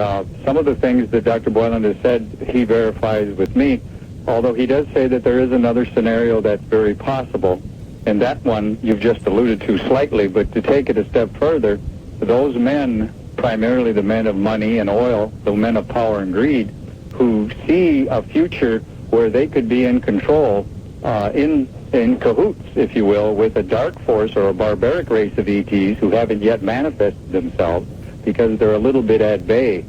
some of the things that Dr. Boyland has said, he verifies with me, although he does say that there is another scenario that's very possible, and that one you've just alluded to slightly, but to take it a step further, those men, primarily the men of money and oil, the men of power and greed, who see a future where they could be in control, in cahoots, if you will, with a dark force or a barbaric race of ETs who haven't yet manifested themselves because they're a little bit at bay,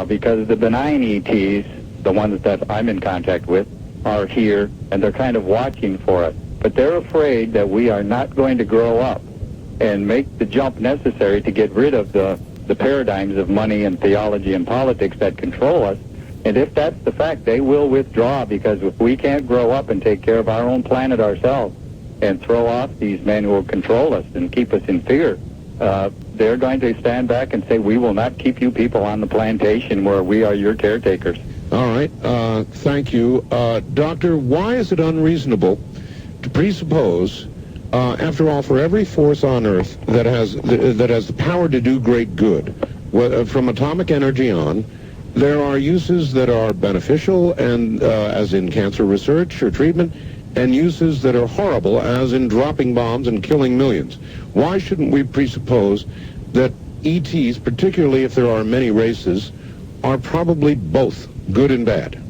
because the benign ETs, the ones that I'm in contact with, are here, and they're kind of watching for it. But they're afraid that we are not going to grow up and make the jump necessary to get rid of the paradigms of money and theology and politics that control us. And if that's the fact, they will withdraw, because if we can't grow up and take care of our own planet ourselves and throw off these men who will control us and keep us in fear, they're going to stand back and say, we will not keep you people on the plantation where we are your caretakers. All right. Thank you. Doctor, why is it unreasonable to presuppose, after all, for every force on Earth that has the power to do great good, from atomic energy on, there are uses that are beneficial, and as in cancer research or treatment, and uses that are horrible, as in dropping bombs and killing millions? Why shouldn't we presuppose that ETs, particularly if there are many races, are probably both good and bad?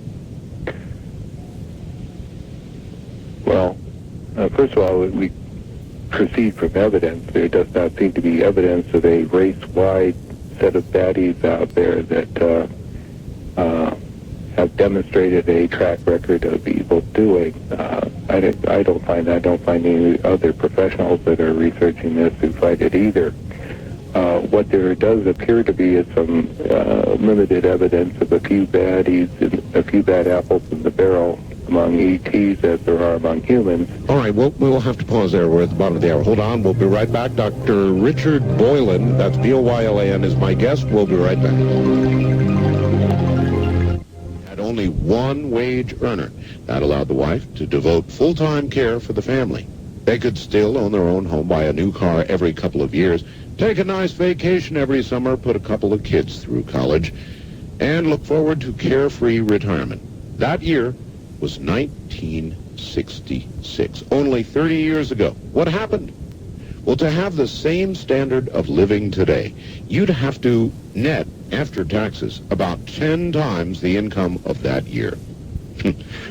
Well, first of all, we proceed from evidence. There does not seem to be evidence of a race-wide set of baddies out there that have demonstrated a track record of evil doing. I don't find any other professionals that are researching this who find it either. What there does appear to be is some limited evidence of a few baddies, and a few bad apples in the barrel among ETs as there are among humans. All right, we'll have to pause there. We're at the bottom of the hour. Hold on. We'll be right back. Dr. Richard Boylan, that's Boylan, is my guest. We'll be right back. Had only one wage earner. That allowed the wife to devote full-time care for the family. They could still own their own home, buy a new car every couple of years, take a nice vacation every summer, put a couple of kids through college, and look forward to carefree retirement. That year was 1966, only 30 years ago. What happened? Well, to have the same standard of living today, you'd have to net, after taxes, about 10 times the income of that year.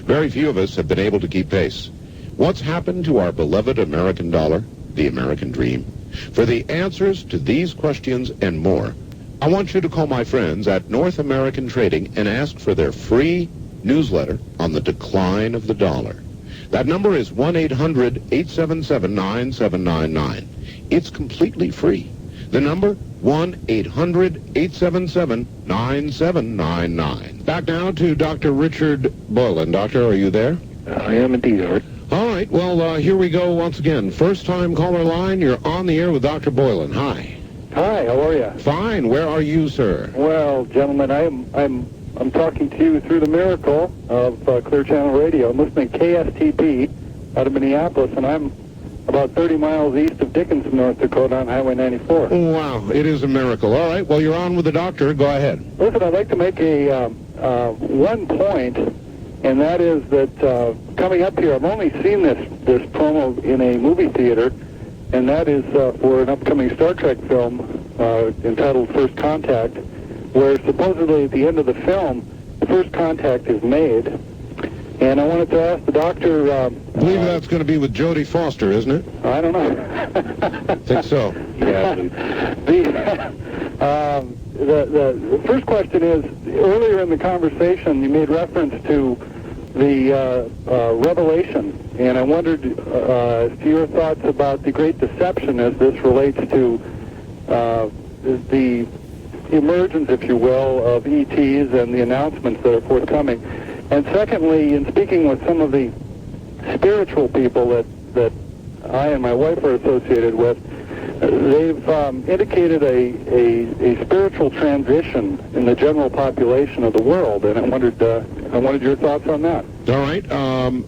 Very few of us have been able to keep pace. What's happened to our beloved American dollar, the American dream? For the answers to these questions and more, I want you to call my friends at North American Trading and ask for their free newsletter on the decline of the dollar. That number is 1-800-877-9799. It's completely free. The number, 1-800-877-9799. Back now to Dr. Richard Boylan. Doctor, are you there? I am indeed, Art. All right, well, here we go once again. First-time caller line, you're on the air with Dr. Boylan. Hi. Hi, how are you? Fine. Where are you, sir? Well, gentlemen, I'm talking to you through the miracle of Clear Channel Radio. I'm listening to KSTP out of Minneapolis, and I'm about 30 miles east of Dickinson, North Dakota on Highway 94. Wow, it is a miracle. All right, well, you're on with the doctor. Go ahead. Listen, I'd like to make a one point, and that is that coming up here, I've only seen this promo in a movie theater, and that is for an upcoming Star Trek film entitled First Contact, where supposedly at the end of the film, first contact is made. And I wanted to ask the doctor... I believe that's going to be with Jodie Foster, isn't it? I don't know. I think so. Yeah. The first question is, earlier in the conversation, you made reference to the revelation, and I wondered as to your thoughts about the Great Deception as this relates to the emergence, if you will, of ETs and the announcements that are forthcoming. And secondly, in speaking with some of the spiritual people that I and my wife are associated with, they've indicated a spiritual transition in the general population of the world, and I wanted your thoughts on that. All right,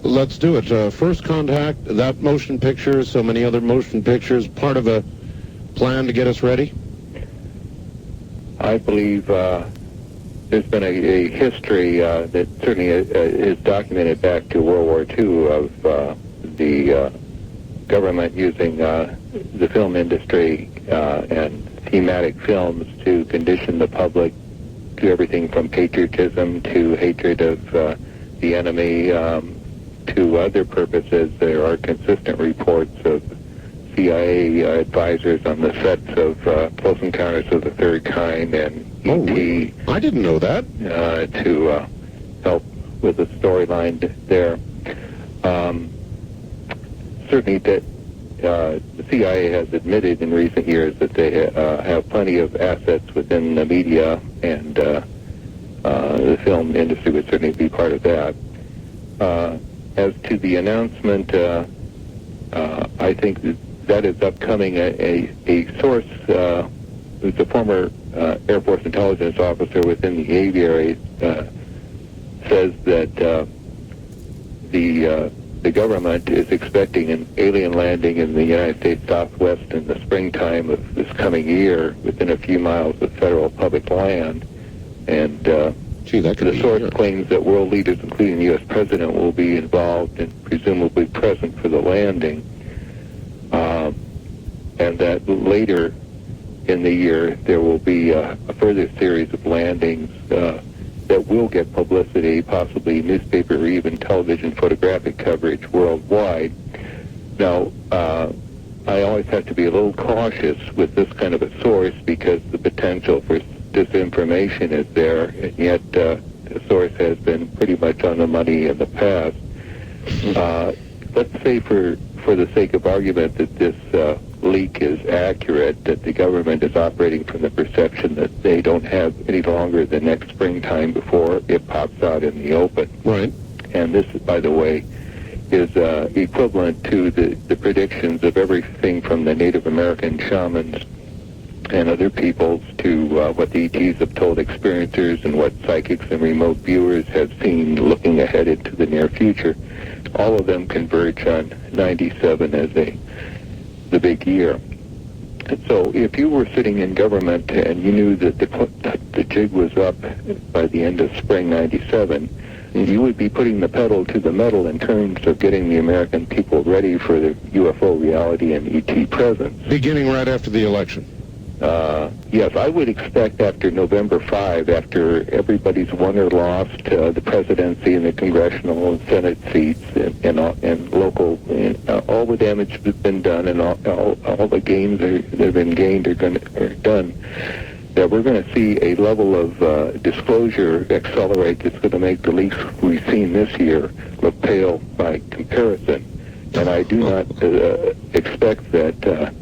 let's do it. First Contact, that motion picture, so many other motion pictures, part of a plan to get us ready? I believe there's been a history that certainly is documented back to World War II of the government using the film industry and thematic films to condition the public to everything from patriotism to hatred of the enemy to other purposes. There are consistent reports of CIA advisors on the sets of Close Encounters of the Third Kind and E.T. I didn't know that. To help with the storyline there. Certainly that the CIA has admitted in recent years that they have plenty of assets within the media, and the film industry would certainly be part of that. As to the announcement, I think that is upcoming. A source who's a former Air Force intelligence officer within the aviary says that the government is expecting an alien landing in the United States Southwest in the springtime of this coming year within a few miles of federal public land. And the source claims that world leaders, including the U.S. President, will be involved and presumably present for the landing. And that later in the year there will be a further series of landings that will get publicity, possibly newspaper or even television photographic coverage worldwide. Now, I always have to be a little cautious with this kind of a source because the potential for disinformation is there, and yet the source has been pretty much on the money in the past. Let's say for the sake of argument that this leak is accurate, that the government is operating from the perception that they don't have any longer the next springtime before it pops out in the open. Right. And this, by the way, is equivalent to the predictions of everything from the Native American shamans and other peoples to what the ETs have told experiencers and what psychics and remote viewers have seen looking ahead into the near future. All of them converge on 97 as the big year. And so if you were sitting in government and you knew that the jig was up by the end of spring 97, you would be putting the pedal to the metal in terms of getting the American people ready for the UFO reality and ET presence. Beginning right after the election. Yes, I would expect after November 5, after everybody's won or lost the presidency and the congressional and Senate seats and local, all the damage that's been done and all the gains that have been gained are done, that we're going to see a level of disclosure accelerate that's going to make the leaks we've seen this year look pale by comparison. And I do not expect that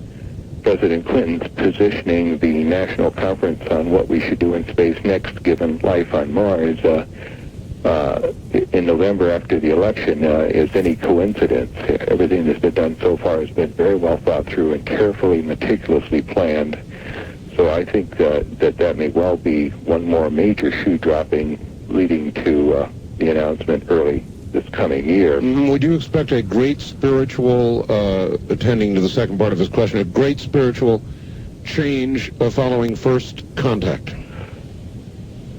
President Clinton's positioning the national conference on what we should do in space next, given life on Mars, in November after the election, is any coincidence. Everything that's been done so far has been very well thought through and carefully, meticulously planned. So I think that may well be one more major shoe dropping leading to the announcement early this coming year. Would you expect a great spiritual, attending to the second part of his question, a great spiritual change following first contact?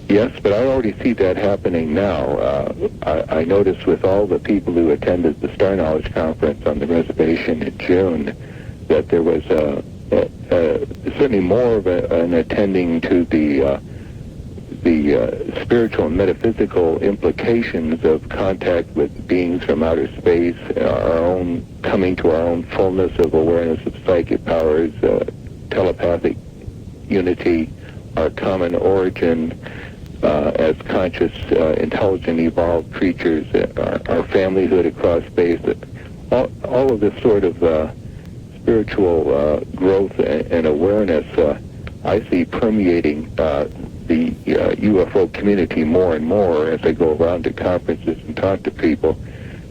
Yes, but I already see that happening now. I noticed with all the people who attended the Star Knowledge Conference on the reservation in June that there was certainly more of an attending to the spiritual and metaphysical implications of contact with beings from outer space, our own coming to our own fullness of awareness of psychic powers, telepathic unity, our common origin as conscious, intelligent, evolved creatures, our familyhood across space, all of this sort of spiritual growth and awareness I see permeating the UFO community more and more as I go around to conferences and talk to people.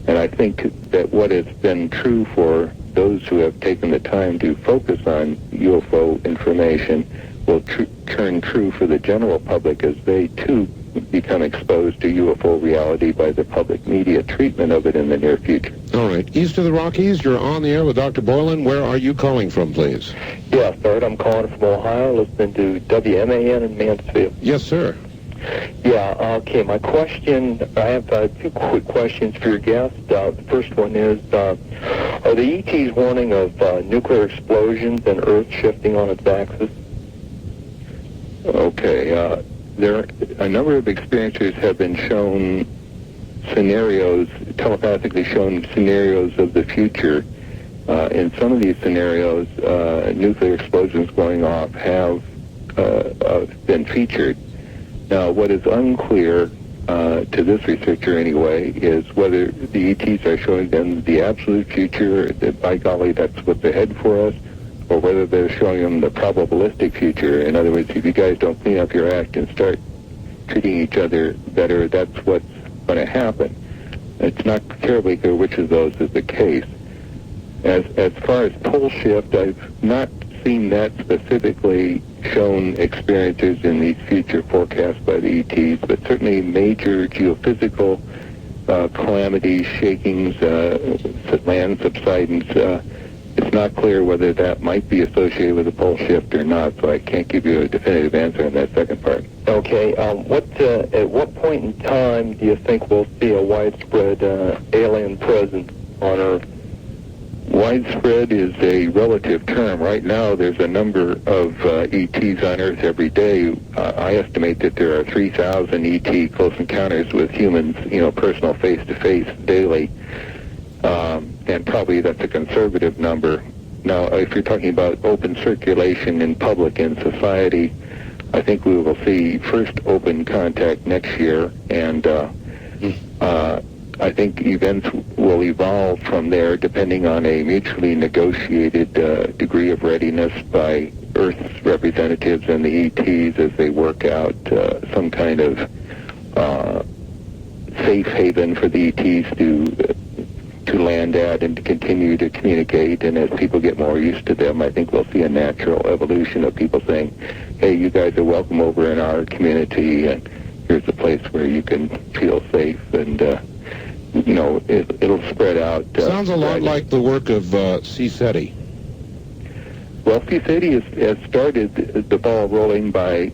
And I think that what has been true for those who have taken the time to focus on UFO information will turn true for the general public as they too become exposed to UFO reality by the public media treatment of it in the near future. All right. East of the Rockies, you're on the air with Dr. Boylan. Where are you calling from, please? Yes, Bert, I'm calling from Ohio, listening to WMAN in Mansfield. Yes, sir. Yeah, okay, my question, I have two quick questions for your guest. The first one is, are the ETs warning of nuclear explosions and Earth shifting on its axis? Okay, there a number of experiencers have been shown scenarios, telepathically shown scenarios of the future. In some of these scenarios, nuclear explosions going off have been featured. Now, what is unclear to this researcher anyway is whether the ETs are showing them the absolute future, that by golly, that's what's ahead for us, or whether they're showing them the probabilistic future. In other words, if you guys don't clean up your act and start treating each other better, that's what's going to happen. It's not terribly clear which of those is the case. As far as pole shift, I've not seen that specifically shown experiencers in these future forecasts by the ETs, but certainly major geophysical calamities, shakings, land subsidence. It's not clear whether that might be associated with a pole shift or not, so I can't give you a definitive answer on that second part. Okay, at what point in time do you think we'll see a widespread alien presence on Earth? Widespread is a relative term. Right now, there's a number of ETs on Earth every day. I estimate that there are 3,000 ET close encounters with humans, personal face-to-face daily. And probably that's a conservative number. Now, if you're talking about open circulation in public and society, I think we will see first open contact next year, and I think events will evolve from there depending on a mutually negotiated degree of readiness by Earth's representatives and the ETs as they work out some kind of safe haven for the ETs to land at and to continue to communicate. And as people get more used to them, I think we'll see a natural evolution of people saying, hey, you guys are welcome over in our community, and here's a place where you can feel safe, and it'll spread out. Sounds a lot like the work of CSETI. Well, CSETI has started the ball rolling by,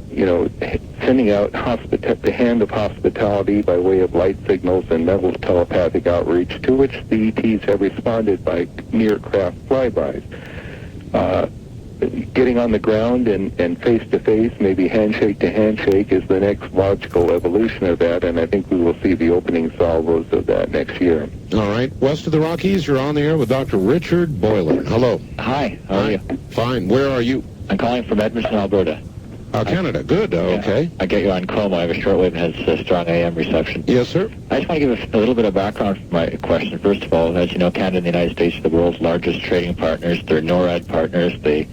sending out the hand of hospitality by way of light signals and mental telepathic outreach, to which the ETs have responded by near-craft flybys. Getting on the ground and face-to-face, maybe handshake-to-handshake, is the next logical evolution of that, and I think we will see the opening salvos of that next year. All right. West of the Rockies, you're on the air with Dr. Richard Boylan. Hello. Hi. How are you? Fine. Where are you? I'm calling from Edmonton, Alberta. Canada. Good. Okay. I get you on Chroma. I have a shortwave and has strong AM reception. Yes, sir. I just want to give a little bit of background for my question. First of all, as you know, Canada and the United States are the world's largest trading partners. They're NORAD partners. They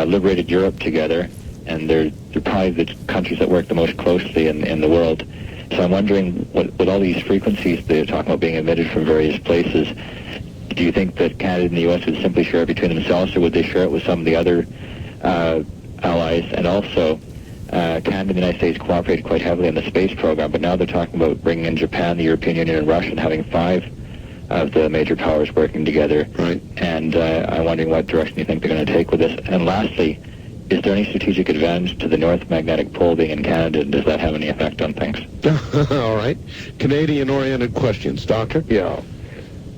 liberated Europe together, and they're probably the countries that work the most closely in the world. So I'm wondering, with all these frequencies they're talking about being emitted from various places, do you think that Canada and the U.S. would simply share it between themselves, or would they share it with some of the other allies? And also, Canada and the United States cooperated quite heavily in the space program, but now they're talking about bringing in Japan, the European Union, and Russia, and having 5 of the major powers working together. Right. And I'm wondering what direction you think they're going to take with this. And lastly, is there any strategic advantage to the North Magnetic Pole being in Canada, and does that have any effect on things? All right. Canadian-oriented questions. Doctor? Yeah.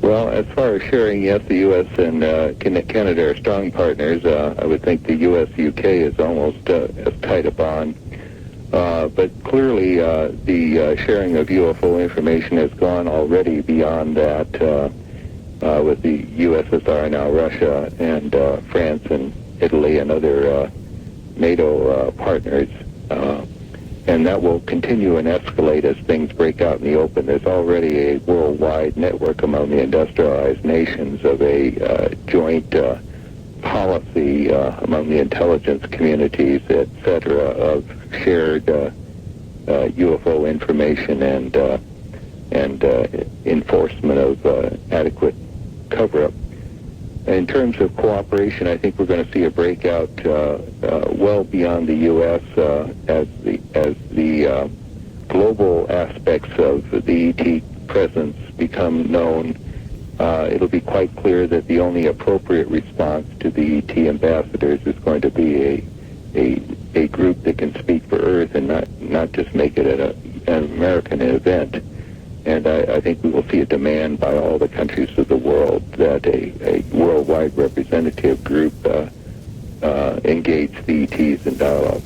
Well, as far as sharing, yes, the U.S. and Canada are strong partners. I would think the U.S.-UK is almost as tight a bond. But clearly, the sharing of UFO information has gone already beyond that with the USSR, now Russia, and France and Italy and other NATO partners. And that will continue and escalate as things break out in the open. There's already a worldwide network among the industrialized nations of a joint policy among the intelligence communities, etc., of shared UFO information and enforcement of adequate cover-up. In terms of cooperation, I think we're going to see a breakout well beyond the U.S. As the global aspects of the ET presence become known. It'll be quite clear that the only appropriate response to the ET ambassadors is going to be a group that can speak for Earth and not just make it an American event. And I think we will see a demand by all the countries of the world that a worldwide representative group engage the ETs in dialogue.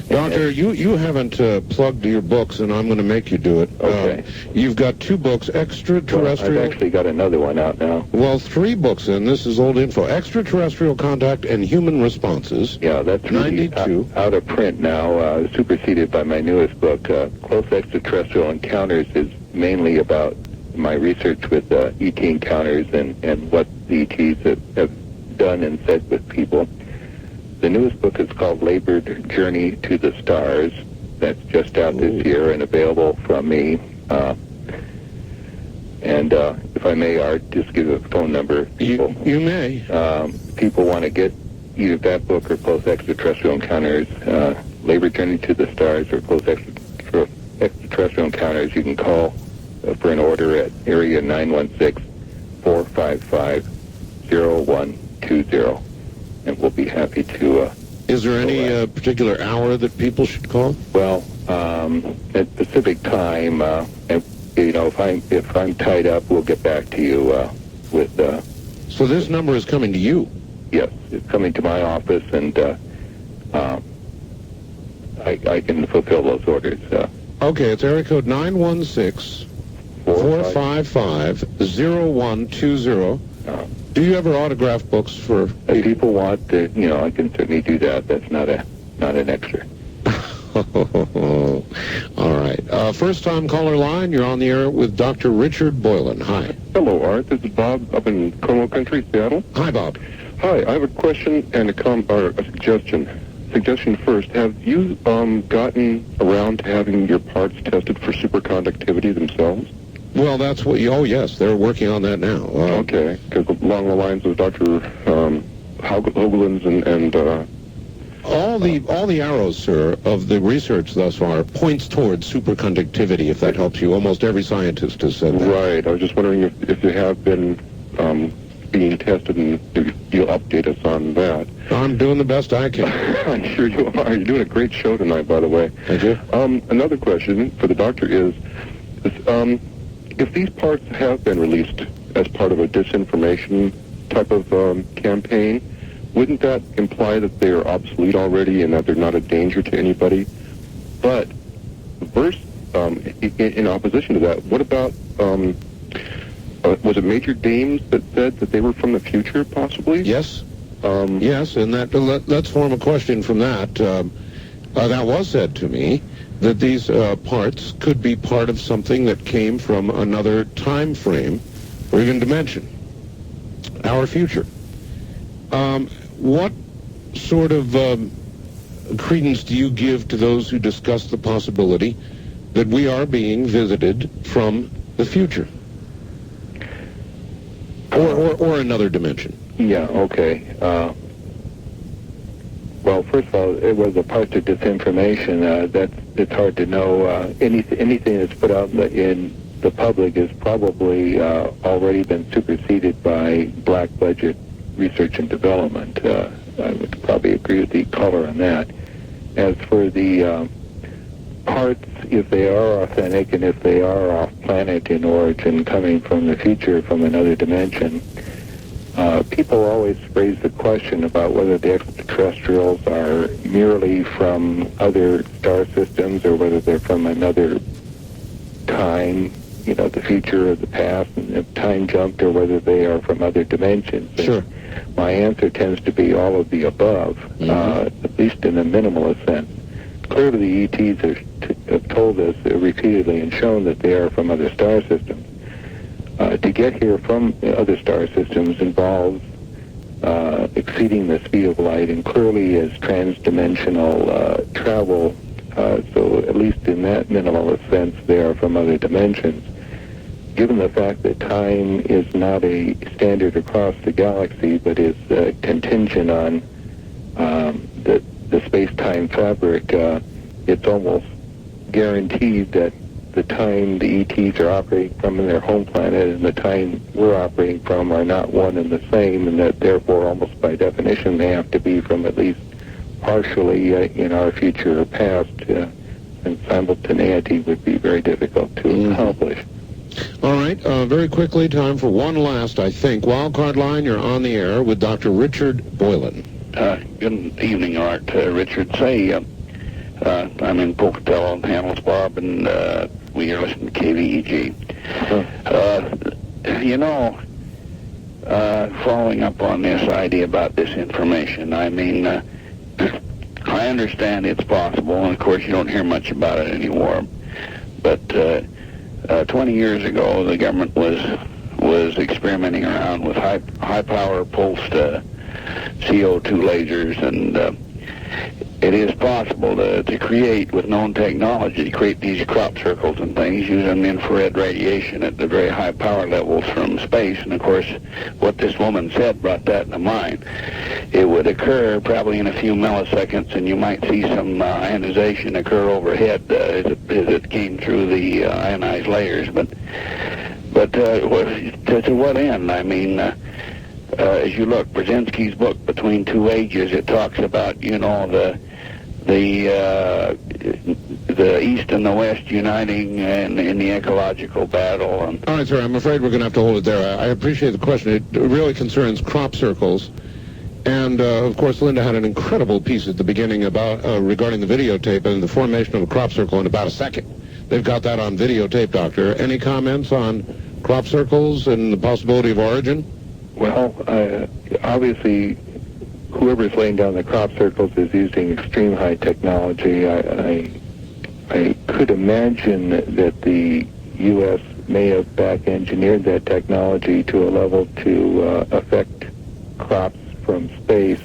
Doctor, you haven't plugged your books, and I'm going to make you do it. Okay. You've got 2 books, Extraterrestrial... Well, I've actually got another one out now. Well, 3 books, and this is old info. Extraterrestrial Contact and Human Responses. Yeah, that's really 92. Out of print now, superseded by my newest book. Close Extraterrestrial Encounters is mainly about my research with ET encounters and what the ETs have done and said with people. The newest book is called Labored Journey to the Stars. That's just out this year and available from me. And if I may, Art, just give a phone number. People, you may. People want to get either that book or Close Extraterrestrial Encounters, Labored Journey to the Stars, or Close Extraterrestrial Encounters. You can call for an order at area 916-455-0120. And we'll be happy to... Is there any particular hour that people should call? Well, at Pacific time, if I'm tied up, we'll get back to you with... So this number is coming to you? Yes, it's coming to my office, and I can fulfill those orders. Okay, it's area code 916-455-0120. Do you ever autograph books for if people want to, I can certainly do that. That's not an extra. All right. First-time caller line, you're on the air with Dr. Richard Boylan. Hi. Hello, Art. This is Bob up in Como Country, Seattle. Hi, Bob. Hi. I have a question and a suggestion. Suggestion first. Have you gotten around to having your parts tested for superconductivity themselves? Well, that's what oh, yes, they're working on that now. Okay, because along the lines of Dr. Hoagland's and all the arrows, sir, of the research thus far points towards superconductivity, if that helps you. Almost every scientist has said that. Right. I was just wondering if you have been being tested, and if you'll update us on that. I'm doing the best I can. I'm sure you are. You're doing a great show tonight, by the way. Thank you. Another question for the doctor is if these parts have been released as part of a disinformation type of campaign, wouldn't that imply that they are obsolete already and that they're not a danger to anybody? But in opposition to that, what about, was it Major Dames that said that they were from the future, possibly? Yes. Yes, and let's form a question from that. That was said to me, that these parts could be part of something that came from another time frame or even dimension, our future. What sort of credence do you give to those who discuss the possibility that we are being visited from the future or another dimension? Yeah, okay. Well, first of all, it was a part of disinformation. It's hard to know. Anything that's put out in the public has probably already been superseded by black budget research and development. I would probably agree with the caller on that. As for the parts, if they are authentic and if they are off-planet in origin, coming from the future, from another dimension, people always raise the question about whether the extraterrestrials are merely from other star systems or whether they're from another time, the future or the past, and have time jumped, or whether they are from other dimensions. Sure. My answer tends to be all of the above, at least in a minimalist sense. Clearly, the ETs have told us repeatedly and shown that they are from other star systems. To get here from other star systems involves exceeding the speed of light, and clearly is trans-dimensional travel. So at least in that minimalist sense, they are from other dimensions. Given the fact that time is not a standard across the galaxy, but is contingent on the space-time fabric, it's almost guaranteed that the time the ETs are operating from in their home planet and the time we're operating from are not one and the same, and that therefore, almost by definition, they have to be from at least partially in our future or past, and simultaneity would be very difficult to accomplish. All right, very quickly, time for one last, I think. Wildcard line, you're on the air with Dr. Richard Boylan. Good evening, Art. Richard, say, I'm in Pocatello, Handelsbob, and we are listening to KVEG. Following up on this idea about disinformation, I mean, I understand it's possible, and of course you don't hear much about it anymore, but 20 years ago the government was experimenting around with high power pulsed CO2 lasers, and it is possible to create, with known technology, to create these crop circles and things using infrared radiation at the very high power levels from space. And of course, what this woman said brought that to mind. It would occur probably in a few milliseconds, and you might see some ionization occur overhead as it came through the ionized layers. But to what end? I mean, as you look, Brzezinski's book, Between Two Ages, it talks about, the East and the West uniting in the ecological battle. All right, sir, I'm afraid we're going to have to hold it there. I appreciate the question. It really concerns crop circles. And, of course, Linda had an incredible piece at the beginning about regarding the videotape and the formation of a crop circle in about a second. They've got that on videotape, Doctor. Any comments on crop circles and the possibility of origin? Well, obviously, whoever's laying down the crop circles is using extreme high technology. I could imagine that the U.S. may have back-engineered that technology to a level to affect crops from space,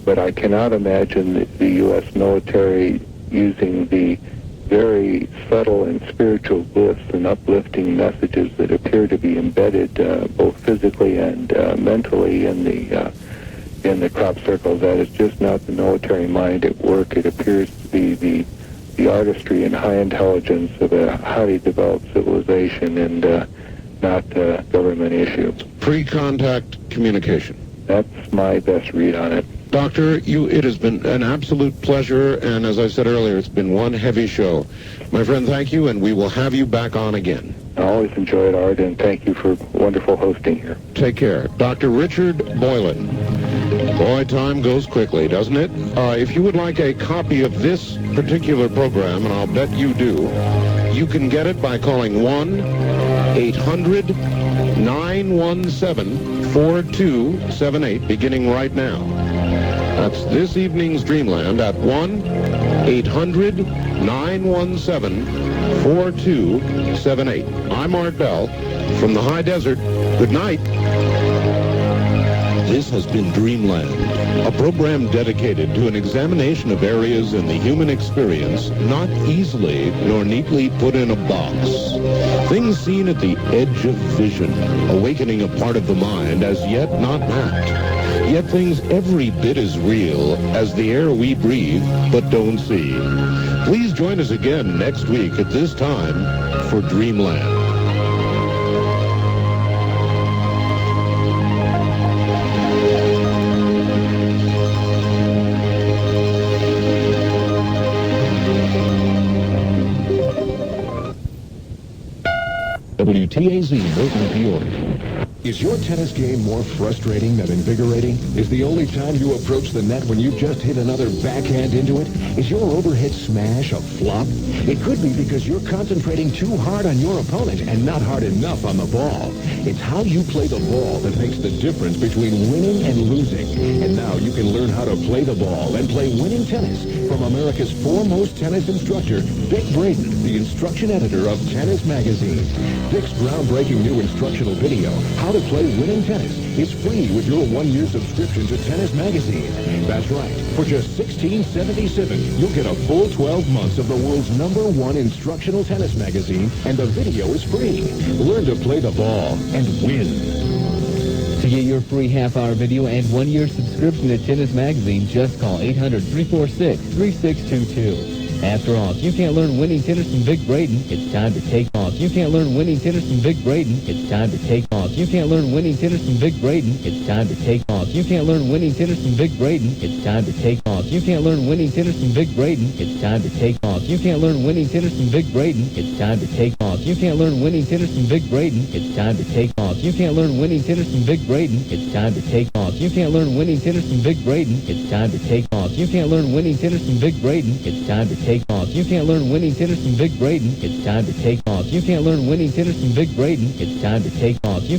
but I cannot imagine the U.S. military using the very subtle and spiritual gifts and uplifting messages that appear to be embedded both physically and mentally in the crop circles. That is just not the military mind at work. It appears to be the artistry and high intelligence of a highly developed civilization and not a government issue. Pre-contact communication. That's my best read on it. Doctor, it has been an absolute pleasure, and as I said earlier, it's been one heavy show. My friend, thank you, and we will have you back on again. I always enjoy it, Art, and thank you for wonderful hosting here. Take care. Dr. Richard Boylan. Boy, time goes quickly, doesn't it? If you would like a copy of this particular program, and I'll bet you do, you can get it by calling 1-800-917-4278, beginning right now. That's this evening's Dreamland at 1-800-917-4278. I'm Art Bell from the High Desert. Good night. This has been Dreamland, a program dedicated to an examination of areas in the human experience not easily nor neatly put in a box. Things seen at the edge of vision, awakening a part of the mind as yet not mapped. Yet things every bit as real as the air we breathe but don't see. Please join us again next week at this time for Dreamland. WTAZ, Milton, Peoria. Is your tennis game more frustrating than invigorating? Is the only time you approach the net when you just hit another backhand into it? Is your overhead smash a flop? It could be because you're concentrating too hard on your opponent and not hard enough on the ball. It's how you play the ball that makes the difference between winning and losing. And now you can learn how to play the ball and play winning tennis from America's foremost tennis instructor, Dick Braden, the instruction editor of Tennis Magazine. Dick's groundbreaking new instructional video, How to Play Winning Tennis, is free with your one-year subscription to Tennis Magazine. That's right. For just $16.77, you'll get a full 12 months of the world's #1 instructional tennis magazine, and the video is free. Learn to play the ball and win. To get your free half-hour video and one-year subscription to Tennis Magazine, just call 800-346-3622. After all, if you can't learn winning tennis from Vic Braden, it's time to take off. You can't learn winning tennis from Vic Braden, it's time to take off. You can't learn winning tennis from Vic Braden, it's time to take off. You can't learn winning tennis from Vic Braden, it's time to take off. You can't learn winning tennis from Vic Braden, it's time to take off. You can't learn winning tennis from Vic Braden, it's time to take off. You can't learn winning tennis from Vic Braden, it's time to take off. You can't learn winning tennis from Vic Braden, it's time to take off. You can't learn winning tennis from Vic Braden, it's time to take off. You can't learn winning tennis from Vic Braden, it's time to take off. You can't learn winning tennis from Vic Braden, it's time to take off. You can't learn winning tennis from Vic Braden, it's time to take off. You